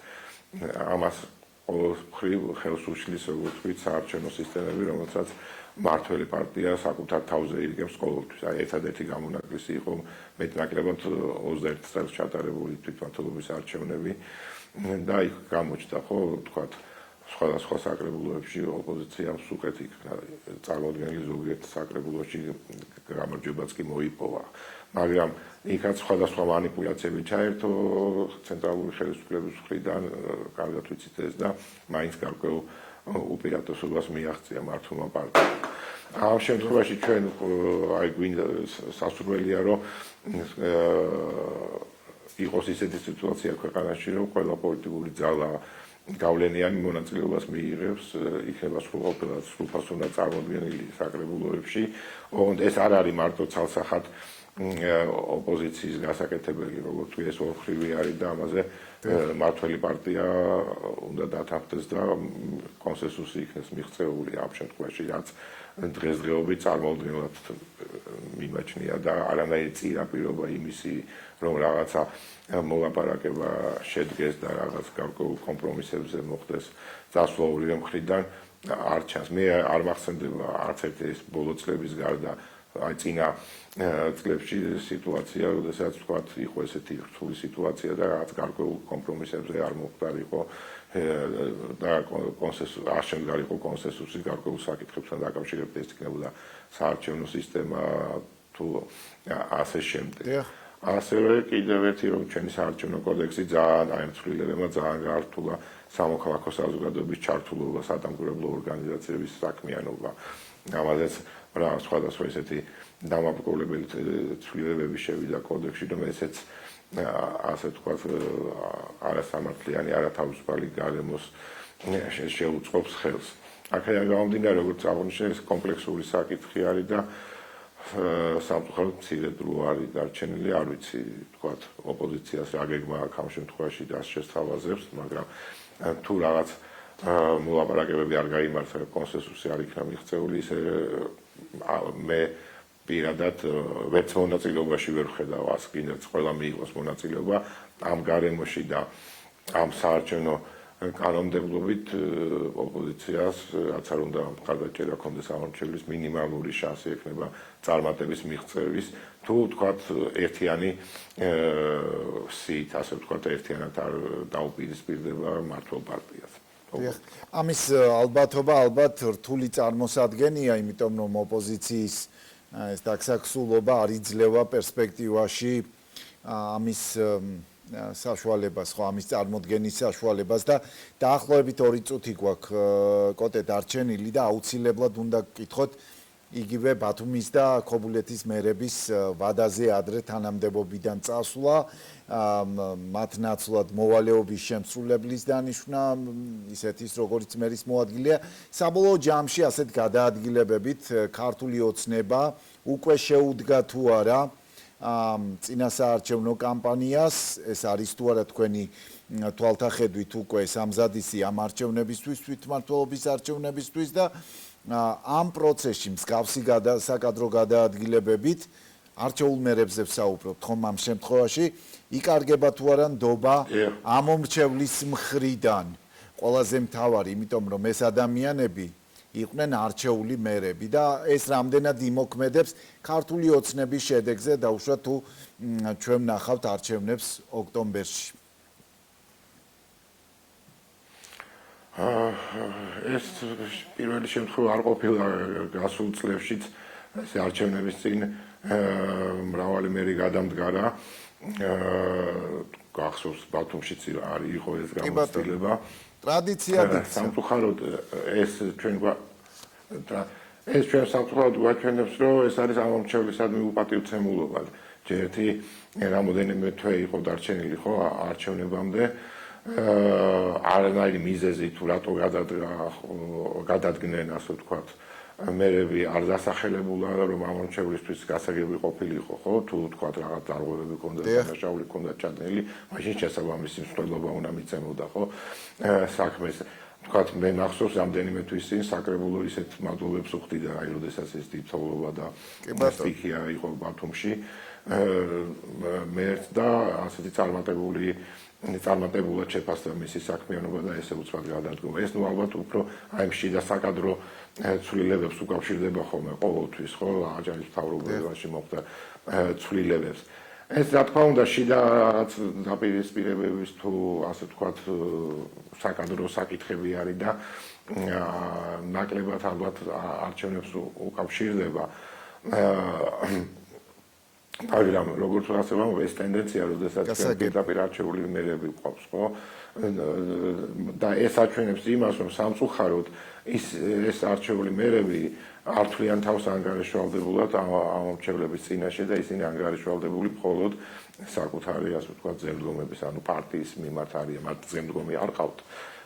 [SPEAKER 6] ამას ყოველთვის ხელს უშლის, როგორც ვთქვით, საარჩევნო სისტემები, რომელსაც მართველი პარტია საკუთარ თავზე ირგებს ყოველთვის. აი ერთადერთი გამონაკლისი იყო მეტნაკლებად 21 წელს ჩატარებული თვითმმართველობის არჩევნები და იქ გამოჩნდა, ხო, ვთქვათ, სხვადასხვა საკრებულოებში ოპოზიციამ სუკეთ იქნა წარმოადგენელი ზოგიერთ საკრებულოში გამარჯვებაც კი მოიპოვა. მაგრამ იქაც სხვადასხვა მანიპულაციები ჩაერთო ცენტრალური ხელისუფლების მხრიდან, კარგად ვიცით ეს და მაინც გარკვეულ უპირატესობას მიაღწია მართლმა პარტიამ. ამ შემთხვევაში ჩვენ აი გვინდა სასურველია, რომ იყოს ისეთი სიტუაცია ქვეყანაში, რომ ყველა პოლიტიკური ძალა გავლენიანი მონაწილეობას მიიღებს, იქნება სრულფასოვნად წარმოდგენილი საკრებულოებში. ეს არ არის მარტო ცალსახად ოპოზიციის გასაკეთებელი, როგორც თუ ეს ორხრივი არის და ამაზე მართველი პარტია უნდა დათანხმდეს და კონსენსუსი იქნეს მიღწეული ამ შემთხვევაში, რაც დღესდღეობით წარმოუდგენლად მიმაჩნია და არანაირი წინაპირობა იმისი, რომ რაღაცა მოლაპარაკება შედგეს და რაღაც გარკვეულ კომპრომისებზე მოხდეს წასვლა ორივე მხრიდან არ ჩანს. მე არ მახსენდება არც ერთი ეს ბოლო წლების გარდა აი წინა წლებში სიტუაცია, როდესაც ვთქვათ, იყო ესეთი რთული სიტუაცია და რაღაც გარკვეულ კომპრომისებზე არ მომხდარიყო და კონსენსუსი არ შემდგარიყო კონსენსუსი გარკვეულ საკითხებთან დაკავშირებით ეს იქნებოდა საარჩევნო სისტემა თუ ასე შემდეგ. ასევე კიდევ ერთი რომ ჩვენი საარჩევნო კოდექსი ძალიან აი ცვლილებებმა ძალიან გაართულა სამოქალაქო საზოგადოების ჩართულობა სადამკვირვებლო ორგანიზაციების საქმიანობა. ამაზეც რა სხვადასხვა ესეთი დამაბრკოლებელი ცვლილებები შევიდა კოდექსში, რომ ესეც ასე თქვა არასამართლიანი, არათავისუფალი გარემოს შეუწყობს ხელს. აქედან გამომდინარე, როგორც აღნიშნე, ეს კომპლექსური საკითხი არის და სამწუხაროდ მცირე დრო არის დარჩენილი, არ ვიცი, თქვა ოპოზიციას რა გეგმა აქვს ამ შემთხვევაში და შესთავაზებს, მაგრამ თუ რაღაც მოლაპარაკებები არ გაიმართა, კონსენსუსი არ იქნა მიღწეული, ისე მე პირადად ვერც მონაწილეობაში ვერ ხედავ ას კიდეც ყველა მიიღოს მონაწილეობა ამ გარემოში და ამ საარჩევნო კანონმდებლობით ოპოზიციას რაც არ უნდა მხარდაჭერა ქონდეს ამორჩევლის მინიმალური შანსი ექნება წარმატების მიღწევის თუ თქვათ ერთიანი სიით ასე ვთქვათ ერთიანად არ დაუპირისპირდება მართლ პარტიას.
[SPEAKER 5] ამის ალბათობა ალბათ რთული წარმოსადგენია, იმიტომ რომ ოპოზიციის ეს დაქსაქსულობა არ იძლევა პერსპექტივაში ამის საშუალებას, ხო, ამის წარმოდგენის საშუალებას და დაახლოებით 2 წუთი გვაქვს კოტე დარჩენილი და აუცილებლად უნდა გკითხოთ იგივე ბათუმის და ქობულეთის მერების ვადაზე ადრე თანამდებობიდან წასვლა, მათ ნაცვლად მოვალეობის შემსრულებლის დანიშვნა, ისეთის როგორც მერის მოადგილეა. საბოლოო ჯამში ასეთ გადაადგილებებით ქართული ოცნება უკვე შეუდგა თუ არა წინასაარჩევნო კამპანიას, ეს არის თუ არა თქვენი თვალთახედვით უკვე სამზადისი ამ არჩევნებისთვის, თვითმმართველობის არჩევნებისთვის და ამ პროცესში მსგავსი საკადრო გადაადგილებებით არჩეულ მერებზე ვსაუბრობთ ხომ ამ შემთხვევაში იკარგება თუ არა ნდობა ამომრჩევლის მხრიდან ყველაზე მთავარი, იმიტომ რომ ეს ადამიანები იყვნენ არჩეული მერები და ეს რამდენად იმოქმედებს ქართული ოცნების შედეგზე დაუშვათ თუ ჩვენ ნახავთ არჩევნებს ოქტომბერში.
[SPEAKER 6] ეს პირველი შემთხვევა არ ყოფილა გასულ წლებშიც ეს არჩევნების წინ მრავალი მერი გადამდგარა გახსოვს ბათუმშიც იყო ეს გამოცდილება
[SPEAKER 5] ტრადიციად
[SPEAKER 6] სამწუხაროდ ეს ჩვენ სამწუხაროდ გვაჩვენებს რომ ეს არის ამომრჩევლისადმი უპატივცემულობა ერთი რამოდენიმე თვე იყო დარჩენილი ხო არჩევნებამდე არანაირი მიზეზი თუ რატო გადადგნენ ასე ვთქვათ მერები არ დასახელებულა რომ ამორჩევლისთვის გასაგები ყოფილიყო ხო თუ ვთქვათ რაღაც დარღვევები ქონდა დანაშაული ქონდა ჩადენილი მაშინ შესაბამისი მსვლელობა უნდა მიცემოდა ხო საქმეს ვთქვათ მე მახსოვს რამდენიმე თვის წინ საკრებულო ისეთ მადლობებს ვხვდი და აი როდესაც ეს დიდწოლობა და სტიქია იყო ბათუმში მერც და ასეთი წარმატებულად შეფასდა მისი საქმიანობა და ესე უცბად გადადგომა. ეს ნუ ალბათ უფრო აი შიდა საკადრო ცვლილებებს უკავშირდება ხოლმე ყოველთვის, ხო, აჯარის მთავრობაში მოხდა ცვლილებებს. ეს რა თქმა უნდა შიდა რაღაც დაპირისპირებების თუ ასე ვთქვათ საკადრო საკითხები არის და ნაკლებად ალბათ არჩევნებს უკავშირდება. მაგრამ როგორც ასე ვამბობ ეს ტენდენცია როდესაც პირდაპირ არჩეული მერები ყავს ხო და ეს აჩვენებს იმას რომ სამწუხაროდ ეს არჩეული მერები არ თვლიან თავს ანგარიშვალდებულად ამორჩევლების წინაშე და ისინი ანგარიშვალდებული მხოლოდ საკუთარი ასე ვთქვათ ზემდგომების ანუ პარტიის მიმართ არის მათ ზემდგომი არ ყავთ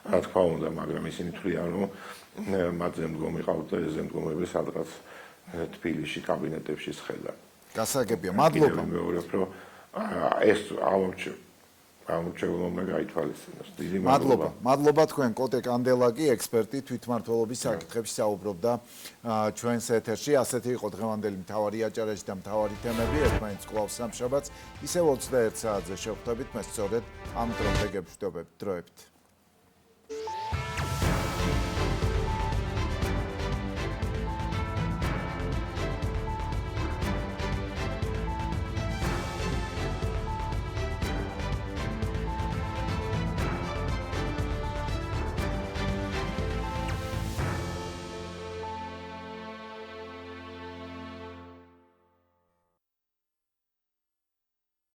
[SPEAKER 6] რა თქმა უნდა მაგრამ ისინი თვლიან რომ მათ ზემდგომი ყავთ და ეს ზემდგომები სადღაც თბილისში კაბინეტებში სხედან
[SPEAKER 5] გასაგებია, მადლობა.
[SPEAKER 6] მეორებ რომ ეს ამორჩეულობა უნდა გაითვალისწინოს. დიდი
[SPEAKER 5] მადლობა. მადლობა თქვენ კოტე კანდელაკი, ექსპერტი თვითმმართველობის საკითხებში საუბრობდა ჩვენს ეთერში. ასეთი იყო დღევანდელი მთავარი აჭარაში და მთავარი თემები. ერთმანეთს კვლავ სამშაბათს ისევ 21 საათზე შევხვდებით. მე სწორედ ამ დრომდე გებრუნდებოდი.